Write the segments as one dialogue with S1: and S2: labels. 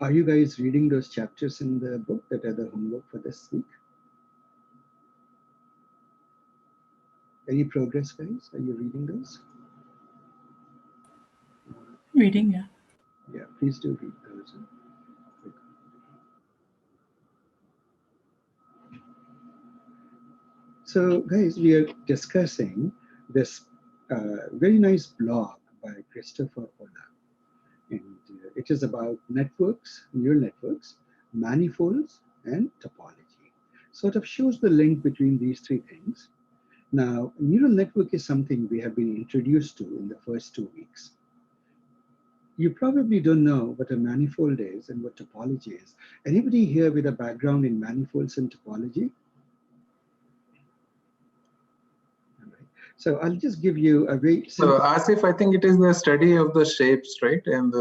S1: Are you guys reading those chapters in the book that are the homework for this week? Any progress, guys? Are you reading those?
S2: Reading, yeah.
S1: Yeah, please do read those. So, guys, we are discussing this very nice blog by Christopher Olah. And it is about networks, neural networks, manifolds, and topology. Sort of shows the link between these three things. Now, neural network is something we have been introduced to in the first 2 weeks. You probably don't know what a manifold is and what topology is. Anybody here with a background in manifolds and topology? All right. So I'll just give you a very simple...
S3: So Asif, I think it is the study of the shapes, right? And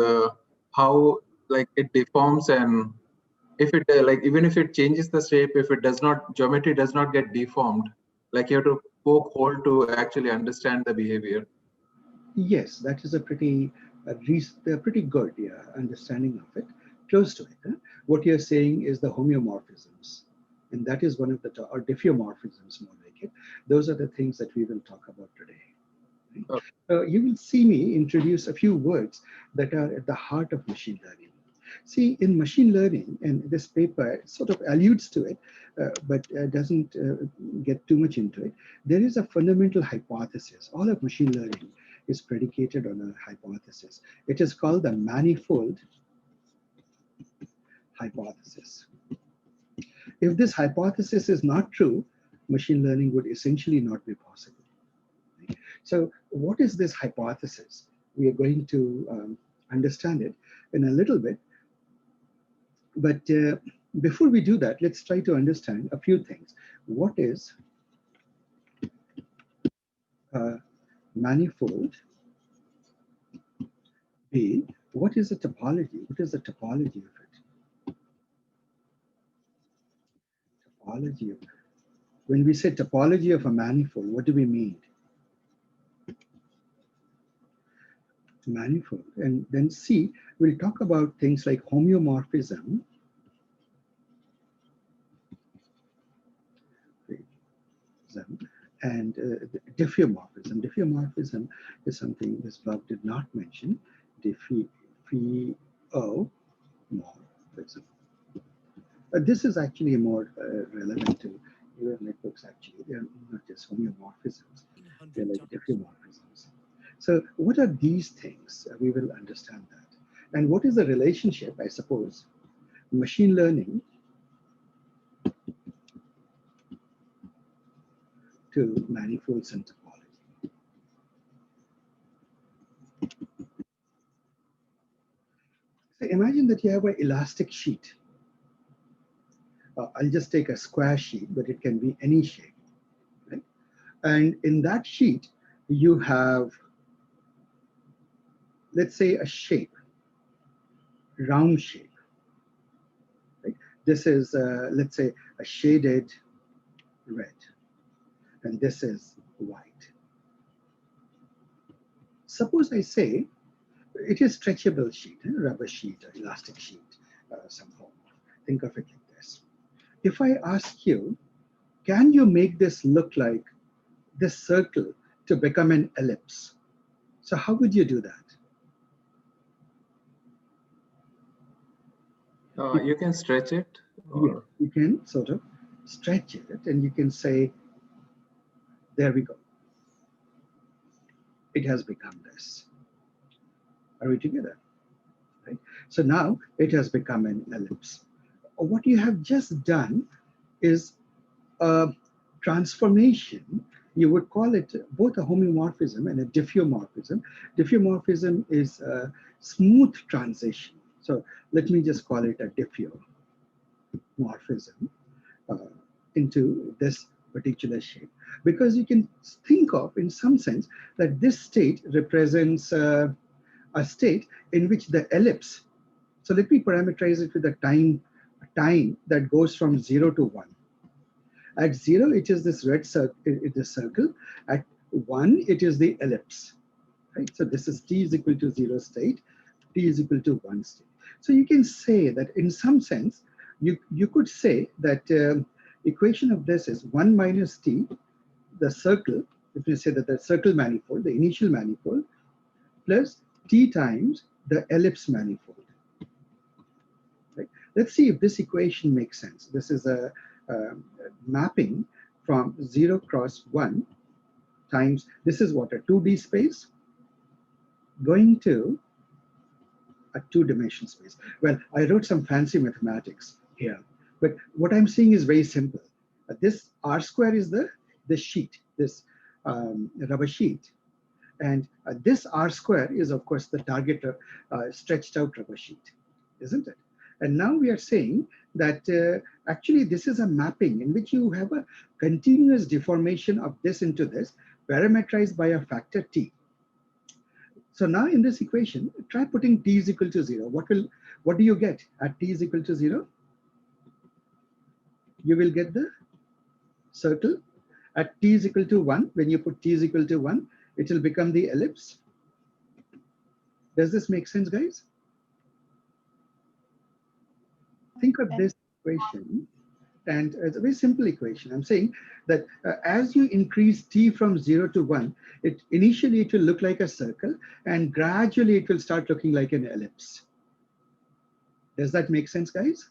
S3: how like it deforms, and if it like even if it changes the shape, if it does not, geometry does not get deformed, like you have to poke hole to actually understand the behavior.
S1: Yes, that is a pretty good understanding of it, close to it. Huh? What you're saying is the homeomorphisms, and that is one of the, or diffeomorphisms more like it. Those are the things that we will talk about today. Right?
S3: Okay.
S1: So you will see me introduce a few words that are at the heart of machine learning. See, in machine learning, and this paper sort of alludes to it, but doesn't get too much into it, there is a fundamental hypothesis. All of machine learning is predicated on a hypothesis. It is called the manifold hypothesis. If this hypothesis is not true, machine learning would essentially not be possible. So what is this hypothesis? We are going to understand it in a little bit. But before we do that, let's try to understand a few things. What is manifold? B, what is a topology? What is the topology of it? Topology of it. When we say topology of a manifold, what do we mean? Manifold. And then C, we'll talk about things like homeomorphism. And diffeomorphism. Diffeomorphism is something this blog did not mention. Diffeomorphism. This is actually more relevant to neural networks, actually. They're not just homeomorphisms, they're like diffeomorphisms. So what are these things? We will understand that. And what is the relationship, I suppose, machine learning to manifolds and topology? So imagine that you have an elastic sheet. I'll just take a square sheet, but it can be any shape, right? And in that sheet, you have, let's say, a shape, round shape. Right? This is, let's say, a shaded red, and this is white. Suppose I say it is stretchable sheet, rubber sheet, or elastic sheet, somehow. Think of it like this. If I ask you, can you make this look like this circle to become an ellipse? So how would you do that?
S3: You can stretch it.
S1: Yeah, you can sort of stretch it, and you can say, there we go. It has become this. Are we together? Right? So now it has become an ellipse. What you have just done is a transformation. You would call it both a homeomorphism and a diffeomorphism. Diffeomorphism is a smooth transition. So let me just call it a diffeomorphism into this particular shape. Because you can think of, in some sense, that this state represents a state in which the ellipse, so let me parameterize it with a time that goes from 0 to 1. At 0, it is this red circle, the circle. At 1, it is the ellipse. Right? So this is t is equal to 0 state, t is equal to 1 state. So you can say that in some sense, you could say that equation of this is 1 minus t, the circle, if you say that the circle manifold, the initial manifold, plus t times the ellipse manifold. Right? Let's see if this equation makes sense. This is a mapping from 0 cross 1 times, this is what, a 2D space, going to a two-dimensional space. Well, I wrote some fancy mathematics here, but what I'm saying is very simple. This R square is the sheet, this rubber sheet. And this R square is, of course, the target stretched out rubber sheet, isn't it? And now we are saying that actually this is a mapping in which you have a continuous deformation of this into this, parameterized by a factor t. So now in this equation, try putting t is equal to 0. What do you get at t is equal to 0? You will get the circle. At t is equal to 1, when you put t is equal to 1, it will become the ellipse. Does this make sense, guys? Think of this equation, and it's a very simple equation. I'm saying that as you increase t from 0 to 1, initially it will look like a circle, and gradually it will start looking like an ellipse. Does that make sense, guys?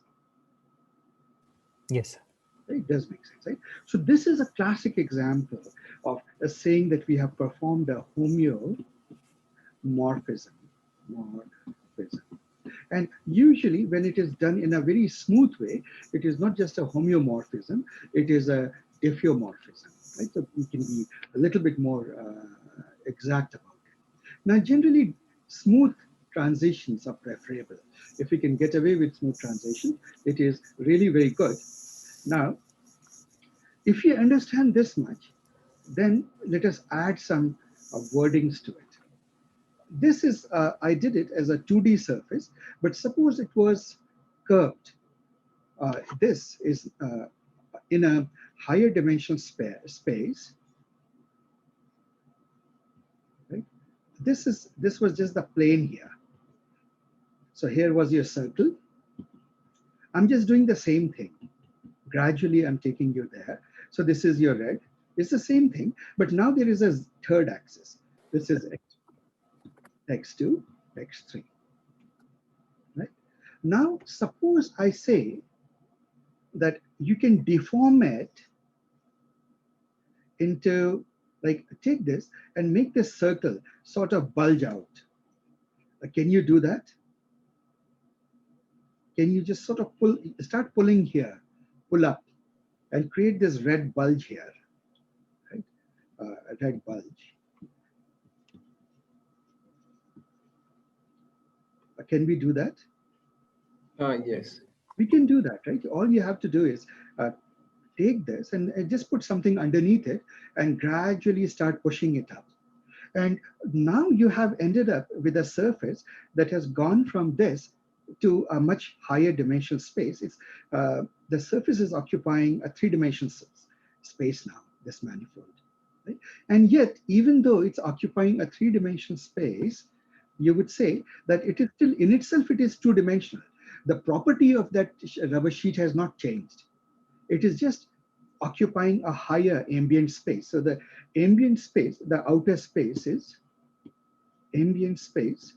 S2: Yes.
S1: It does make sense, right? So this is a classic example of saying that we have performed a homeomorphism. And usually when it is done in a very smooth way, it is not just a homeomorphism, it is a diffeomorphism, right? So we can be a little bit more exact about it. Now, generally, smooth transitions are preferable. If we can get away with smooth transition, it is really very good. Now, if you understand this much, then let us add some wordings to it. This is, I did it as a 2D surface, but suppose it was curved. This is in a higher dimensional space. Right? This was just the plane here. So here was your circle. I'm just doing the same thing. Gradually, I'm taking you there. So this is your red. It's the same thing, but now there is a third axis. This is x2, x3. Right? Now, suppose I say that you can deform it into, like, take this and make this circle sort of bulge out. Can you do that? Can you just sort of start pulling here, pull up, and create this red bulge here, right? A red bulge. Can we do that?
S3: Yes.
S1: We can do that, right? All you have to do is take this and just put something underneath it and gradually start pushing it up. And now you have ended up with a surface that has gone from this to a much higher dimensional space. It's the surface is occupying a three-dimensional space now, this manifold. Right? And yet, even though it's occupying a three-dimensional space, you would say that it is still, in itself, it is two-dimensional. The property of that rubber sheet has not changed. It is just occupying a higher ambient space. So the ambient space, the outer space is, ambient space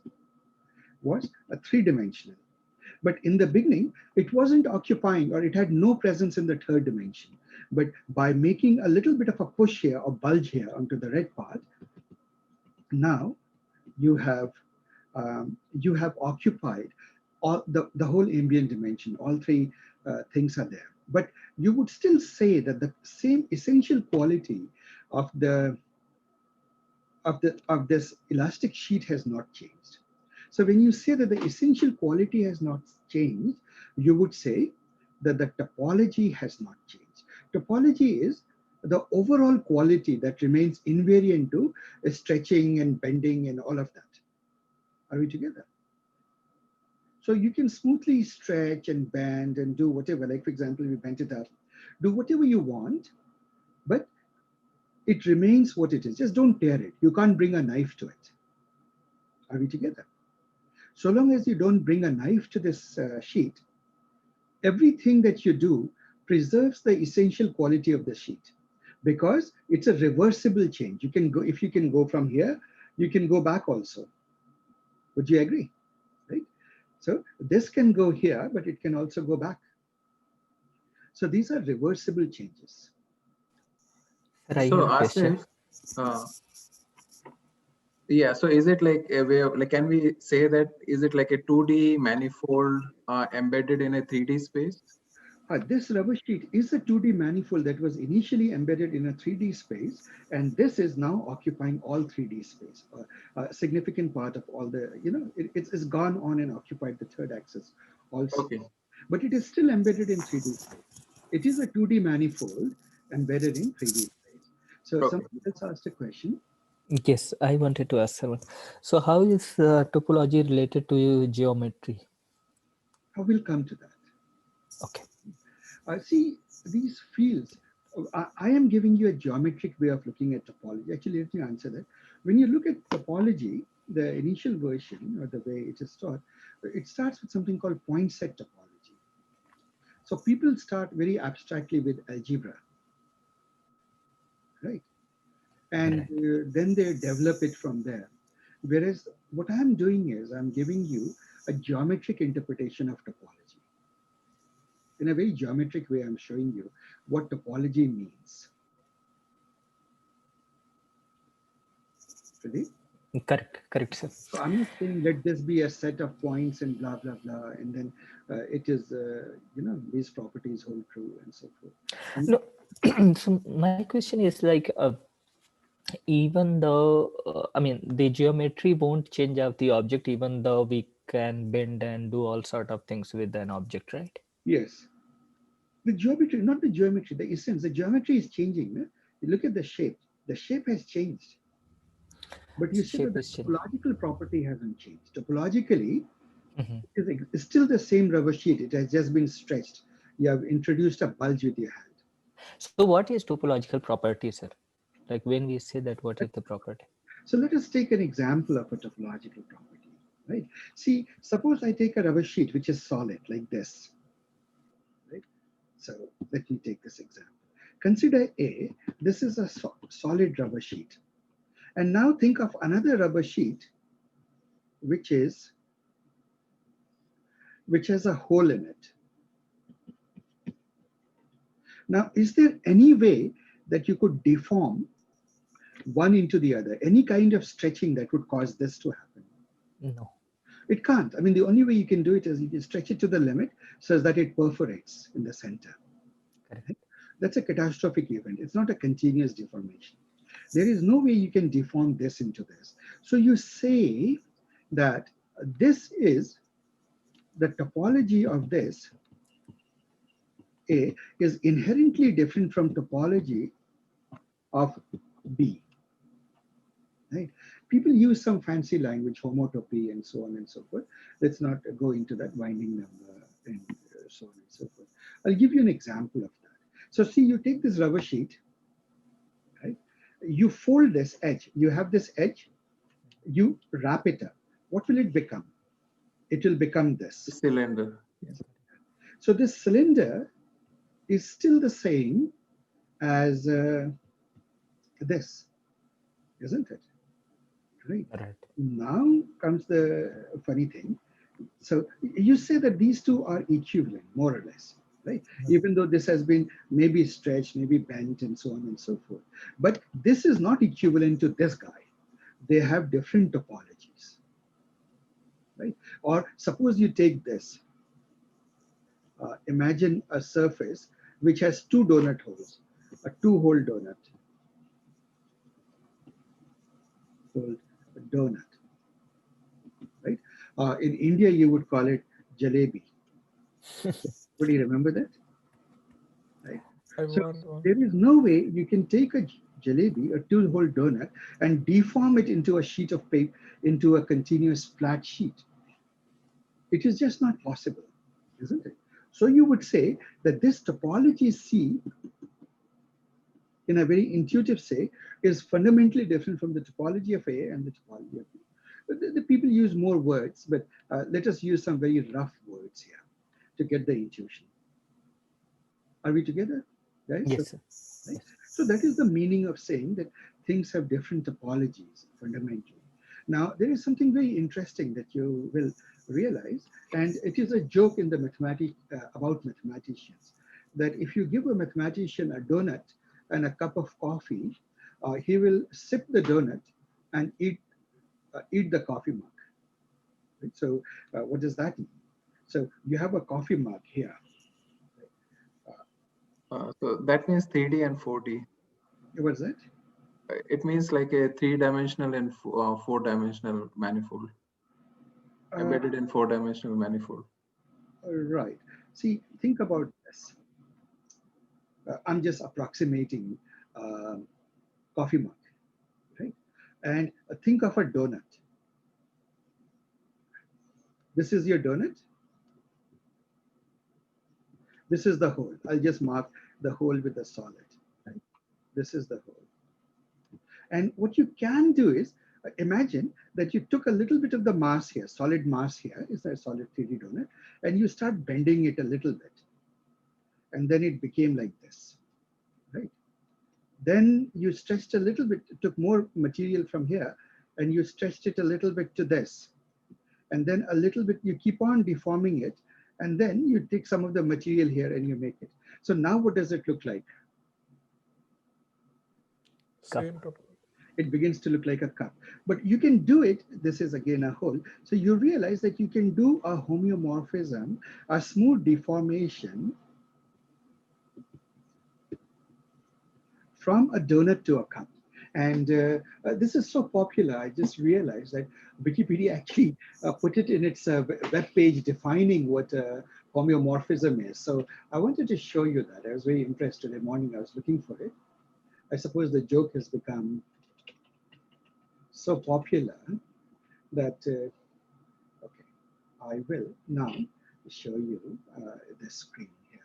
S1: was a three-dimensional. But in the beginning, it wasn't occupying, or it had no presence in the third dimension. But by making a little bit of a push here or bulge here onto the red part, now you have occupied all the whole ambient dimension. All three things are there. But you would still say that the same essential quality of this elastic sheet has not changed. So when you say that the essential quality has not changed, you would say that the topology has not changed. Topology is the overall quality that remains invariant to stretching and bending and all of that. Are we together? So you can smoothly stretch and bend and do whatever, like for example, we bent it up, do whatever you want, but it remains what it is. Just don't tear it. You can't bring a knife to it. Are we together? So long as you don't bring a knife to this sheet, everything that you do preserves the essential quality of the sheet, because it's a reversible change. You can go, if you can go from here, you can go back also. Would you agree? Right? So this can go here, but it can also go back. So these are reversible changes.
S2: Sir, I
S3: So
S2: have a question.
S3: Asif, uh, yeah, so is it like a way of, like, can we say that, is it like a 2D manifold embedded in a 3D space?
S1: This rubber sheet is a 2D manifold that was initially embedded in a 3D space, and this is now occupying all 3D space. A significant part of all the, it's gone on and occupied the third axis also.
S3: Okay.
S1: But it is still embedded in 3D space. It is a 2D manifold embedded in 3D space. So
S3: Okay.
S1: somebody else asked a question.
S2: Yes, I wanted to ask someone. So how is topology related to geometry?
S1: I will come to that.
S2: Okay.
S1: See, these fields, I am giving you a geometric way of looking at topology. Actually, let me answer that. When you look at topology, the initial version or the way it is taught, it starts with something called point set topology. So people start very abstractly with algebra, right? And then they develop it from there. Whereas what I'm doing is I'm giving you a geometric interpretation of topology. In a very geometric way, I'm showing you what topology means. Ready?
S2: Correct, sir.
S1: So I'm not saying let this be a set of points and blah, blah, blah, and then it is, these properties hold true and so forth.
S2: No, so my question is like, even though, I mean, the geometry won't change out the object, even though we can bend and do all sort of things with an object, right?
S1: Yes. The geometry, not the geometry, the essence, the geometry is changing. No? You look at the shape has changed. But you see that
S2: Shape
S1: the
S2: is changing.
S1: topological property hasn't changed. Topologically,
S2: Mhm.
S1: it's still the same rubber sheet. It has just been stretched. You have introduced a bulge with your hand.
S2: So what is topological property, sir? Like when we say that, what is the property?
S1: So let us take an example of a topological property, right? See, suppose I take a rubber sheet which is solid like this, right? So let me take this example. Consider A, this is a solid rubber sheet. And now think of another rubber sheet which has a hole in it. Now, is there any way that you could deform one into the other? Any kind of stretching that would cause this to happen?
S2: No.
S1: It can't. I mean, the only way you can do it is you can stretch it to the limit so that it perforates in the center.
S2: Correct.
S1: Right? That's a catastrophic event. It's not a continuous deformation. There is no way you can deform this into this. So you say that this is the topology of this A is inherently different from topology of B. Right? People use some fancy language, homotopy and so on and so forth. Let's not go into that winding number and so on and so forth. I'll give you an example of that. So see, you take this rubber sheet, right? You fold this edge. You have this edge. You wrap it up. What will it become? It will become this.
S3: Cylinder.
S1: So this cylinder is still the same as this, isn't it? Right.
S2: Right.
S1: Now comes the funny thing. So you say that these two are equivalent, more or less, right? Even though this has been maybe stretched, maybe bent, and so on and so forth. But this is not equivalent to this guy. They have different topologies, right? Or suppose you take this. Imagine a surface which has two donut holes, a two-hole donut, called a donut, right? In India, you would call it jalebi. Would you remember that? Right. So there is no way you can take a jalebi, a two-hole donut, and deform it into a sheet of paper, into a continuous flat sheet. It is just not possible, isn't it? So you would say that this topology C, in a very intuitive say, is fundamentally different from the topology of A and the topology of B. The people use more words, but let us use some very rough words here to get the intuition. Are we together, guys?
S2: Yes, sir.
S1: Right?
S2: Yes.
S1: So that is the meaning of saying that things have different topologies fundamentally. Now, there is something very interesting that you will realize, and it is a joke in the about mathematicians, that if you give a mathematician a donut and a cup of coffee, he will sip the donut and eat the coffee mug. Right? So, what does that mean? So, you have a coffee mug here.
S3: So that means 3D and 4D.
S1: What is that?
S3: It means like a 3-dimensional and 4-dimensional manifold, embedded in 4-dimensional manifold.
S1: Right. See, think about this. I'm just approximating coffee mug, right? And think of a donut. This is your donut. This is the hole. I'll just mark the hole with the solid. Right? This is the hole. And what you can do is imagine that you took a little bit of the mass here, solid mass here, is a solid 3D donut, and you start bending it a little bit. And then it became like this, right? Then you stretched a little bit, took more material from here, and you stretched it a little bit to this. And then a little bit, you keep on deforming it, and then you take some of the material here and you make it. So now what does it look like?
S4: Same total.
S1: It begins to look like a cup. But you can do it, this is again a hole. So you realize that you can do a homeomorphism, a smooth deformation from a donut to a cup. And this is so popular, I just realized that Wikipedia actually put it in its web page defining what homeomorphism is. So I wanted to show you that. I was very impressed today morning, I was looking for it. I suppose the joke has become so popular that, okay, I will now show you the screen here.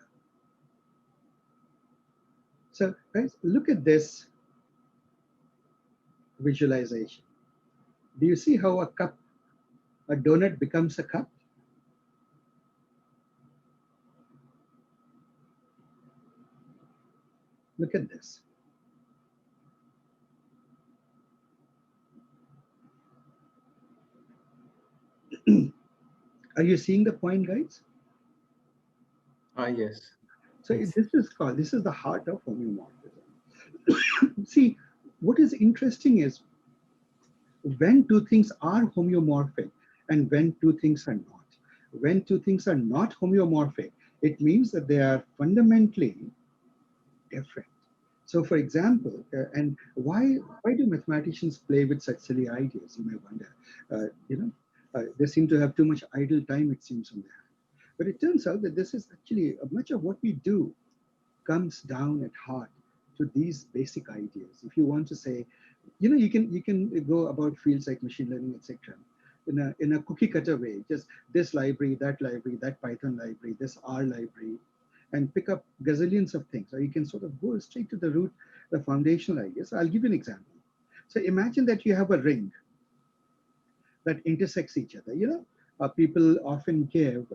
S1: So guys, look at this visualization. Do you see how a donut becomes a cup? Look at this. Are you seeing the point, guys?
S3: Yes.
S1: So
S2: Yes.
S1: this is the heart of homeomorphism. See, what is interesting is when two things are homeomorphic and when two things are not. When two things are not homeomorphic, it means that they are fundamentally different. So for example, and why do mathematicians play with such silly ideas, you may wonder. They seem to have too much idle time, it seems, on their hand. But it turns out that this is actually much of what we do comes down at heart to these basic ideas. If you want to say, you can go about fields like machine learning, etc., in a cookie cutter way, just this library, that Python library, this R library, and pick up gazillions of things. Or you can sort of go straight to the root, the foundational ideas. I'll give you an example. So imagine that you have a ring that intersects each other. People often give,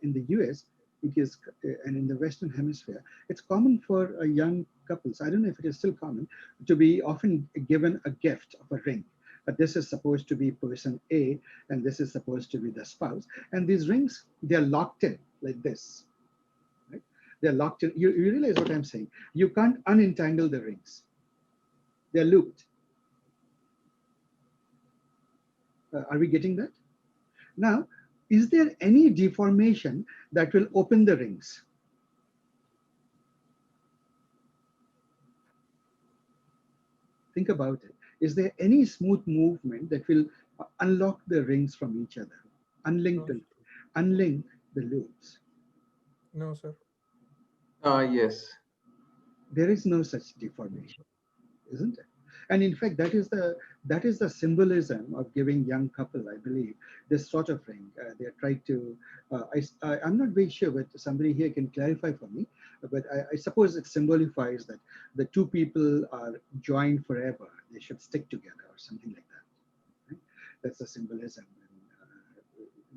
S1: in the US, it is, and in the Western Hemisphere, it's common for young couples, I don't know if it is still common, to be often given a gift of a ring. But this is supposed to be person A, and this is supposed to be the spouse. And these rings, they're locked in like this. Right? They're locked in. You realize what I'm saying? You can't unentangle the rings. They're looped. Are we getting that? Now, is there any deformation that will open the rings? Think about it. Is there any smooth movement that will unlock the rings from each other, unlink the loops?
S4: No, sir.
S3: Yes.
S1: There is no such deformation, isn't it? And in fact, that is the symbolism of giving young couple, I believe, this sort of ring. They are trying to. I'm not very sure, but somebody here can clarify for me. But I suppose it symbolifies that the two people are joined forever. They should stick together or something like that. That's the symbolism. And,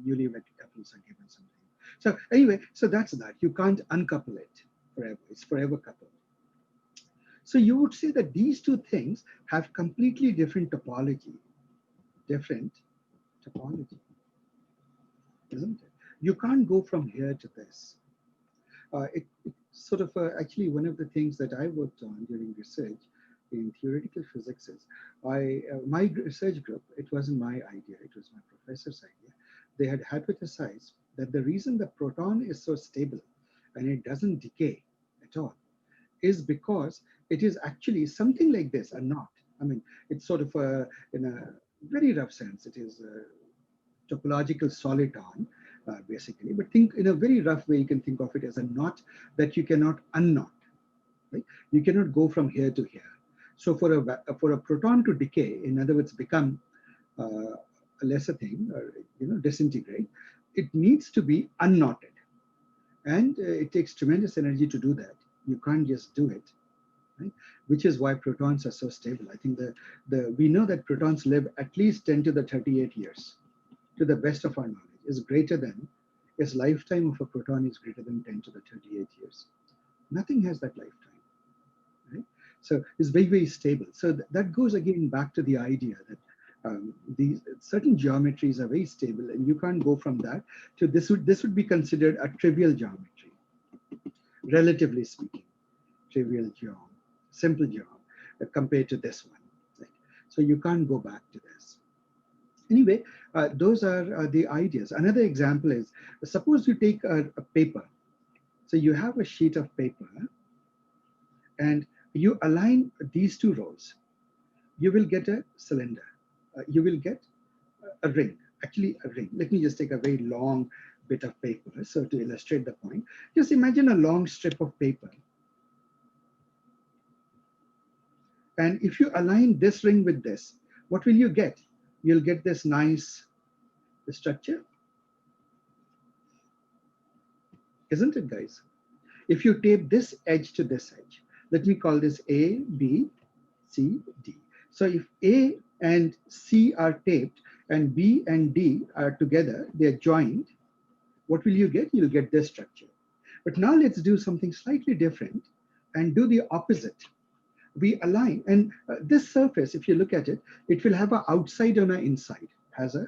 S1: newlywed couples are given something. So anyway, so that's that. You can't uncouple it forever. It's forever coupled. So you would say that these two things have completely different topology. Different topology, isn't it? You can't go from here to this. It's sort of actually one of the things that I worked on during research in theoretical physics is my research group, it wasn't my idea, it was my professor's idea. They had hypothesized that the reason the proton is so stable and it doesn't decay at all is because it is actually something like this, a knot. I mean, it's sort of in a very rough sense, it is a topological soliton, basically. But think in a very rough way, you can think of it as a knot that you cannot unknot. Right? You cannot go from here to here. So for a proton to decay, in other words, become a lesser thing, or disintegrate, it needs to be unknotted, and it takes tremendous energy to do that. You can't just do it, right? Which is why protons are so stable. I think we know that protons live at least 10 to the 38 years, to the best of our knowledge. Is greater than, its lifetime of a proton is greater than 10 to the 38 years. Nothing has that lifetime, right? So it's very, very stable. So that goes again back to the idea that these certain geometries are very stable, and you can't go from that to this. Would be considered a trivial geometry, relatively speaking, trivial geom, simple geom, compared to this one. Right? So you can't go back to this. Anyway, those are the ideas. Another example is, suppose you take a paper. So you have a sheet of paper and you align these two rows. You will get a cylinder. You will get a ring, actually a ring. Let me just take a very long bit of paper. So to illustrate the point, just imagine a long strip of paper. And if you align this ring with this, what will you get? You'll get this nice structure, isn't it, guys? If you tape this edge to this edge, let me call this A, B, C, D. So if A and C are taped and B and D are together, they're joined, what will you get? You'll get this structure. But now let's do something slightly different and do the opposite. We align, and this surface, if you look at it, it will have an outside and an inside, has a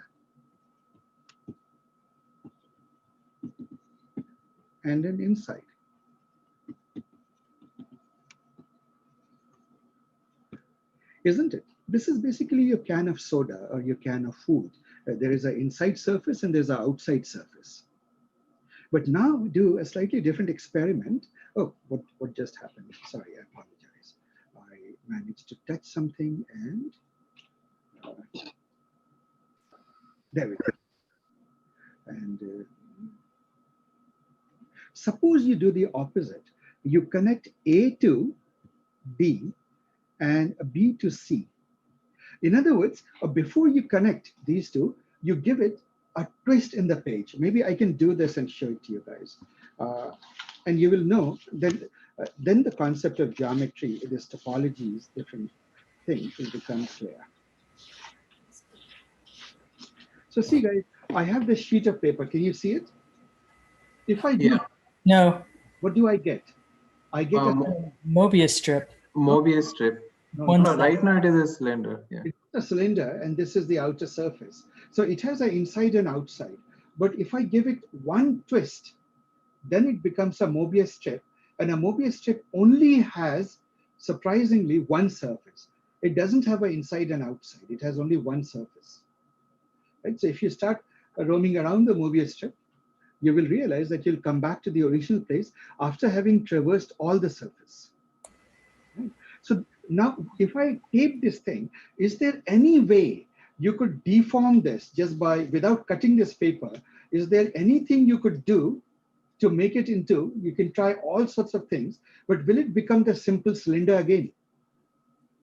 S1: and an inside. Isn't it? This is basically your can of soda or your can of food. There is an inside surface and there's an outside surface. But now we do a slightly different experiment. Oh, what just happened? Sorry, I apologize. I managed to touch something and there we go. And suppose you do the opposite. You connect A to B and B to C. In other words, before you connect these two, you give it a twist in the page. Maybe I can do this and show it to you guys. And you will know that then the concept of geometry, this topologies, different things will become clear. So see, guys, I have this sheet of paper. Can you see it? If I do,
S5: No.
S1: what do I get? I get a
S5: Mobius strip.
S3: Mobius strip. No, right now it is a cylinder. Yeah.
S1: It's a cylinder, and this is the outer surface. So it has an inside and outside. But if I give it one twist, then it becomes a Mobius strip. And a Mobius strip only has, surprisingly, one surface. It doesn't have an inside and outside. It has only one surface. Right? So if you start roaming around the Mobius strip, you will realize that you'll come back to the original place after having traversed all the surface. Right? So now, if I tape this thing, is there any way you could deform this just by, without cutting this paper? Is there anything you could do to make it into, you can try all sorts of things, but will it become the simple cylinder again?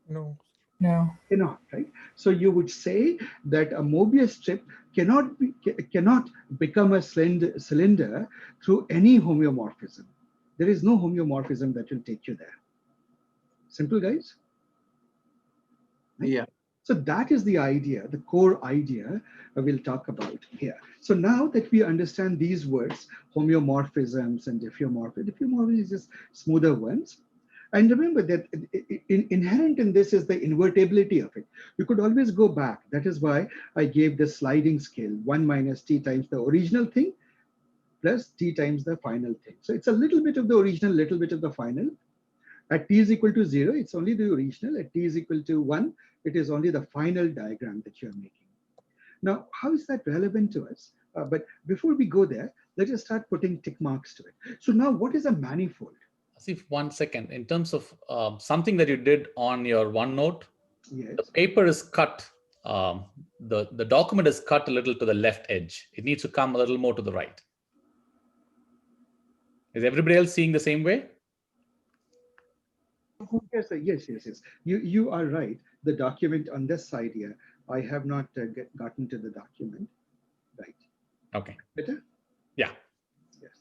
S4: No.
S5: No.
S1: Cannot, right? So you would say that a Mobius strip cannot become a cylinder through any homeomorphism. There is no homeomorphism that will take you there. Simple, guys?
S3: Right? Yeah.
S1: So that is the idea, the core idea we'll talk about here. So now that we understand these words, homeomorphisms and diffeomorphisms, diffeomorphisms is just smoother ones. And remember that inherent in this is the invertibility of it. You could always go back. That is why I gave the sliding scale, 1 minus t times the original thing plus t times the final thing. So it's a little bit of the original, little bit of the final. At t is equal to 0, it's only the original. At t is equal to 1, it is only the final diagram that you're making. Now, how is that relevant to us? But before we go there, let us start putting tick marks to it. So now what is a manifold?
S6: Asif, 1 second. In terms of something that you did on your OneNote,
S1: Yes.
S6: the paper is cut. The document is cut a little to the left edge. It needs to come a little more to the right. Is everybody else seeing the same way?
S1: Yes, yes. You are right. The document on this side here, I have not gotten to the document. Right.
S6: Okay.
S1: Better?
S6: Yeah.
S1: Yes.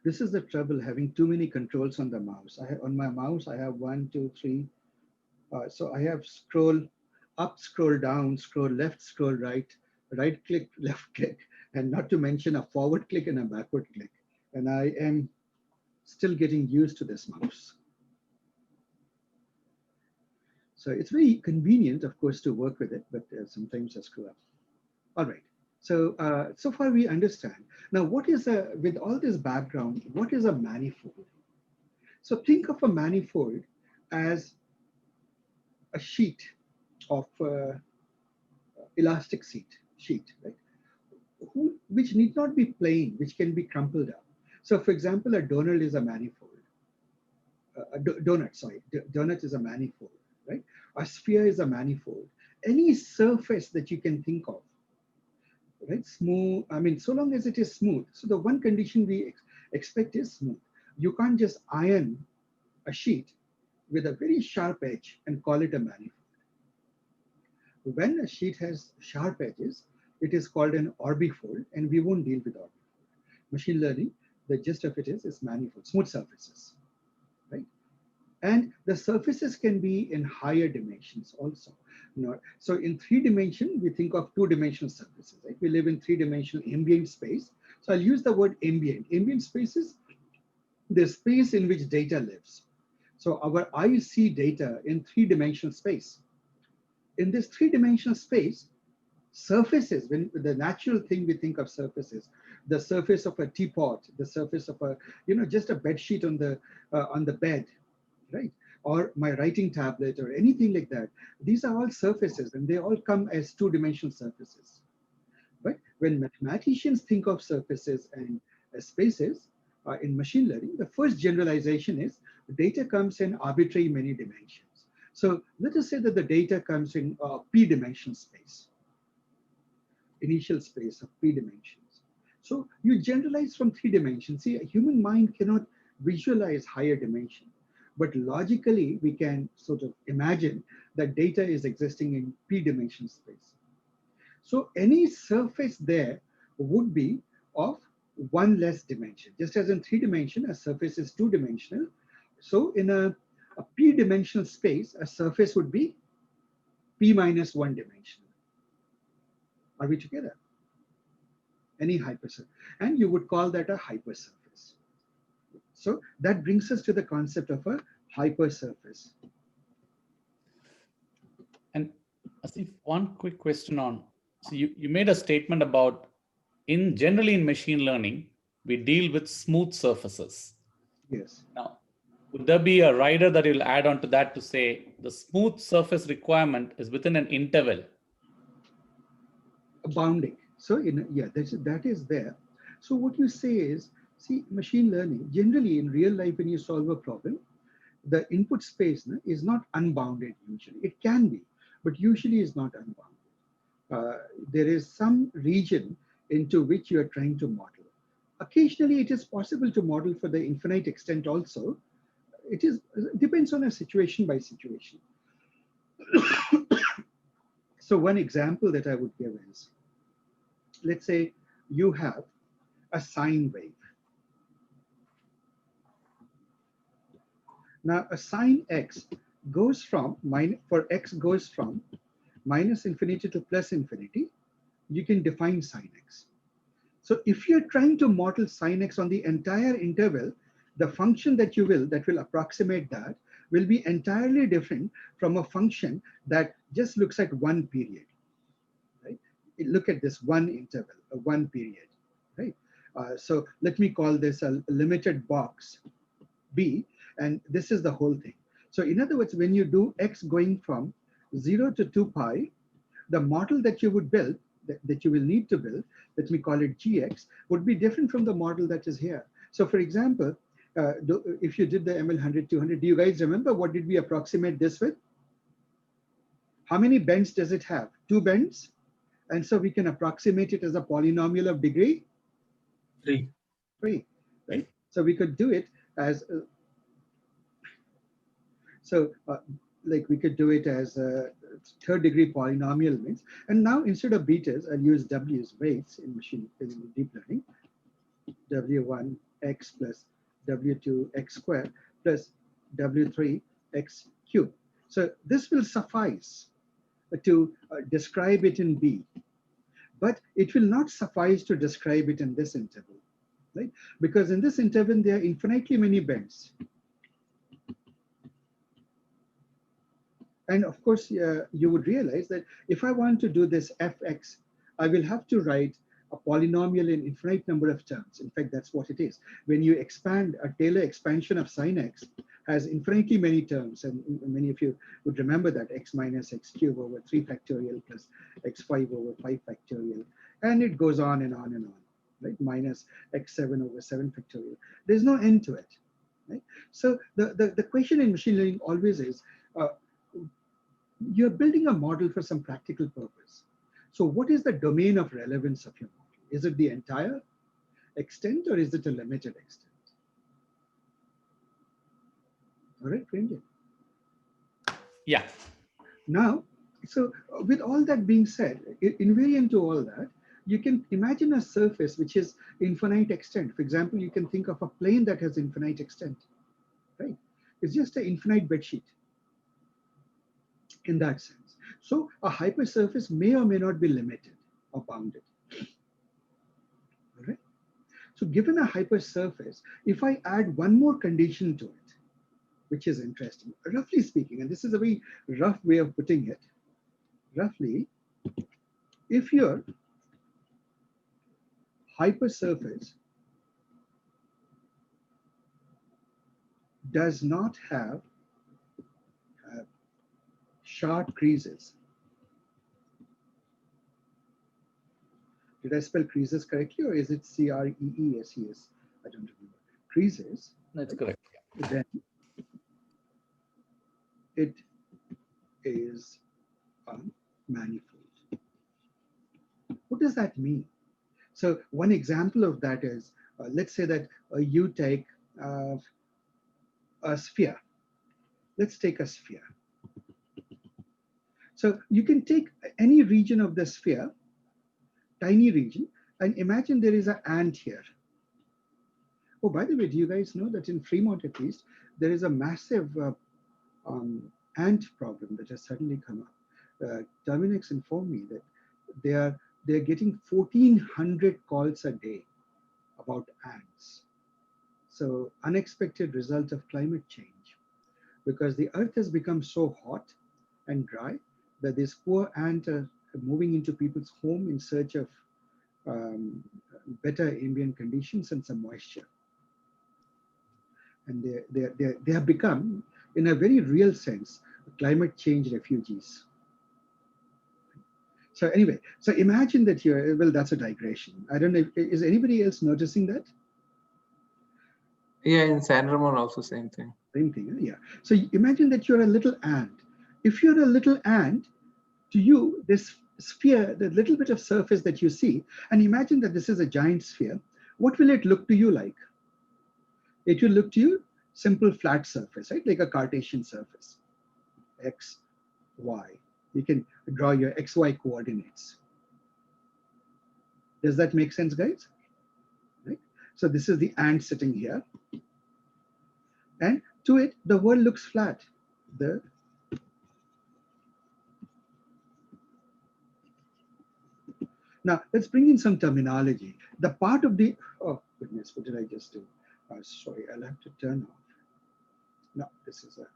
S1: This is the trouble having too many controls on the mouse. On my mouse, I have 1, 2, 3. So I have scroll up, scroll down, scroll left, scroll right, right click, left click, and not to mention a forward click and a backward click. And I am still getting used to this mouse. So it's very convenient, of course, to work with it, but sometimes I screw up. All right. So so far we understand. Now, what is with all this background, what is a manifold? So think of a manifold as a sheet of elastic sheet, right? Which need not be plain, which can be crumpled up. So for example, a donut is a manifold. Donut is a manifold, right? A sphere is a manifold. Any surface that you can think of, right? Smooth, I mean, so long as it is smooth. So the one condition we expect is smooth. You can't just iron a sheet with a very sharp edge and call it a manifold. When a sheet has sharp edges, it is called an orbifold, and we won't deal with orbifold. Machine learning, the gist of it is manifold, smooth surfaces, right? And the surfaces can be in higher dimensions also. So in 3D, we think of 2-dimensional surfaces, right? We live in 3-dimensional ambient space. So I'll use the word ambient. Ambient space is the space in which data lives. So our eyes see data in 3-dimensional space. In this 3-dimensional space, surfaces, when the natural thing we think of surfaces, the surface of a teapot, the surface of a, just a bed sheet on the bed, right? Or my writing tablet or anything like that. These are all surfaces and they all come as 2-dimensional surfaces. But when mathematicians think of surfaces and spaces in machine learning, the first generalization is data comes in arbitrary many dimensions. So let us say that the data comes in p-dimensional space, initial space of p dimensions. So you generalize from 3 dimensions. See, a human mind cannot visualize higher dimension, but logically we can sort of imagine that data is existing in p-dimensional space. So any surface there would be of one less dimension. Just as in 3 dimension, a surface is 2-dimensional. So in a p-dimensional space, a surface would be p minus 1 dimensional. Are we together? Any hypersurface. And you would call that a hypersurface. So that brings us to the concept of a hypersurface.
S6: And Asif, one quick question on, so you made a statement about generally in machine learning, we deal with smooth surfaces.
S1: Yes.
S6: Now, would there be a rider that you'll add on to that to say the smooth surface requirement is within an interval?
S1: Bounding. So that is there. So what you say is, see, machine learning, generally in real life when you solve a problem, the input space is not unbounded usually. It can be, but usually is not unbounded. There is some region into which you are trying to model. Occasionally it is possible to model for the infinite extent also. It depends on a situation by situation. So one example that I would give is, let's say you have a sine wave. Now a sine x goes from for x goes from minus infinity to plus infinity, you can define sine x. So if you're trying to model sine x on the entire interval, the function that will approximate that will be entirely different from a function that just looks at one period, right? Look at this one interval, one period, right? So let me call this a limited box B, and this is the whole thing. So in other words, when you do x going from 0 to 2 pi, the model that you would build, that you will need to build, let me call it gx, would be different from the model that is here. So for example, if you did the ML 100, 200, do you guys remember what did we approximate this with? How many bends does it have? 2 bends. And so we can approximate it as a polynomial of degree
S5: 3.
S1: 3, right? So we could do it as, like we could do it as a third degree polynomial means. And now instead of betas, I'll use w's, weights in deep learning. W1 x plus W2 x squared plus W3 x cubed. So this will suffice to describe it in B, but it will not suffice to describe it in this interval, right? Because in this interval, there are infinitely many bends. And of course, you would realize that if I want to do this fx, I will have to write a polynomial in infinite number of terms. In fact, that's what it is. When you expand, a Taylor expansion of sine x has infinitely many terms. And many of you would remember that x minus x cubed over 3 factorial plus x5 over 5 factorial. And it goes on and on and on, right? Minus x7 over 7 factorial. There's no end to it, right? So the question in machine learning always is, you're building a model for some practical purpose. So what is the domain of relevance of your model? Is it the entire extent or is it a limited extent? All right, Ranjan.
S6: Yeah.
S1: Now, so with all that being said, invariant to all that, you can imagine a surface which is infinite extent. For example, you can think of a plane that has infinite extent, right? It's just an infinite bedsheet in that sense. So a hypersurface may or may not be limited or bounded. All right. So given a hypersurface, if I add one more condition to it, which is interesting, roughly speaking, and this is a very rough way of putting it, roughly, if your hypersurface does not have sharp creases. Did I spell creases correctly, or is it C-R-E-E-S-E-S? I don't remember. Creases.
S6: That's correct.
S1: Then it is a manifold. What does that mean? So one example of that is, let's say that you take a sphere. Let's take a sphere. So you can take any region of the sphere, tiny region, and imagine there is an ant here. Oh, by the way, do you guys know that in Fremont, at least, there is a massive ant problem that has suddenly come up? Terminix informed me that they're getting 1,400 calls a day about ants. So unexpected result of climate change, because the earth has become so hot and dry that these poor ants are moving into people's home in search of better ambient conditions and some moisture. And they have become, in a very real sense, climate change refugees. So anyway, so imagine that you're, well, that's a digression. I don't know, is anybody else noticing that?
S3: Yeah, in San Ramon also same thing.
S1: Same thing, yeah. So imagine that you're a little ant. If you're a little ant, to you, this sphere, the little bit of surface that you see, and imagine that this is a giant sphere, what will it look to you like? It will look to you simple flat surface, right? Like a Cartesian surface, X, Y. You can draw your XY coordinates. Does that make sense, guys? Right? So this is the ant sitting here. And to it, the world looks flat. The Now, let's bring in some terminology. The part of the, oh goodness, what did I just do? Sorry, I'll have to turn off. No, this is a,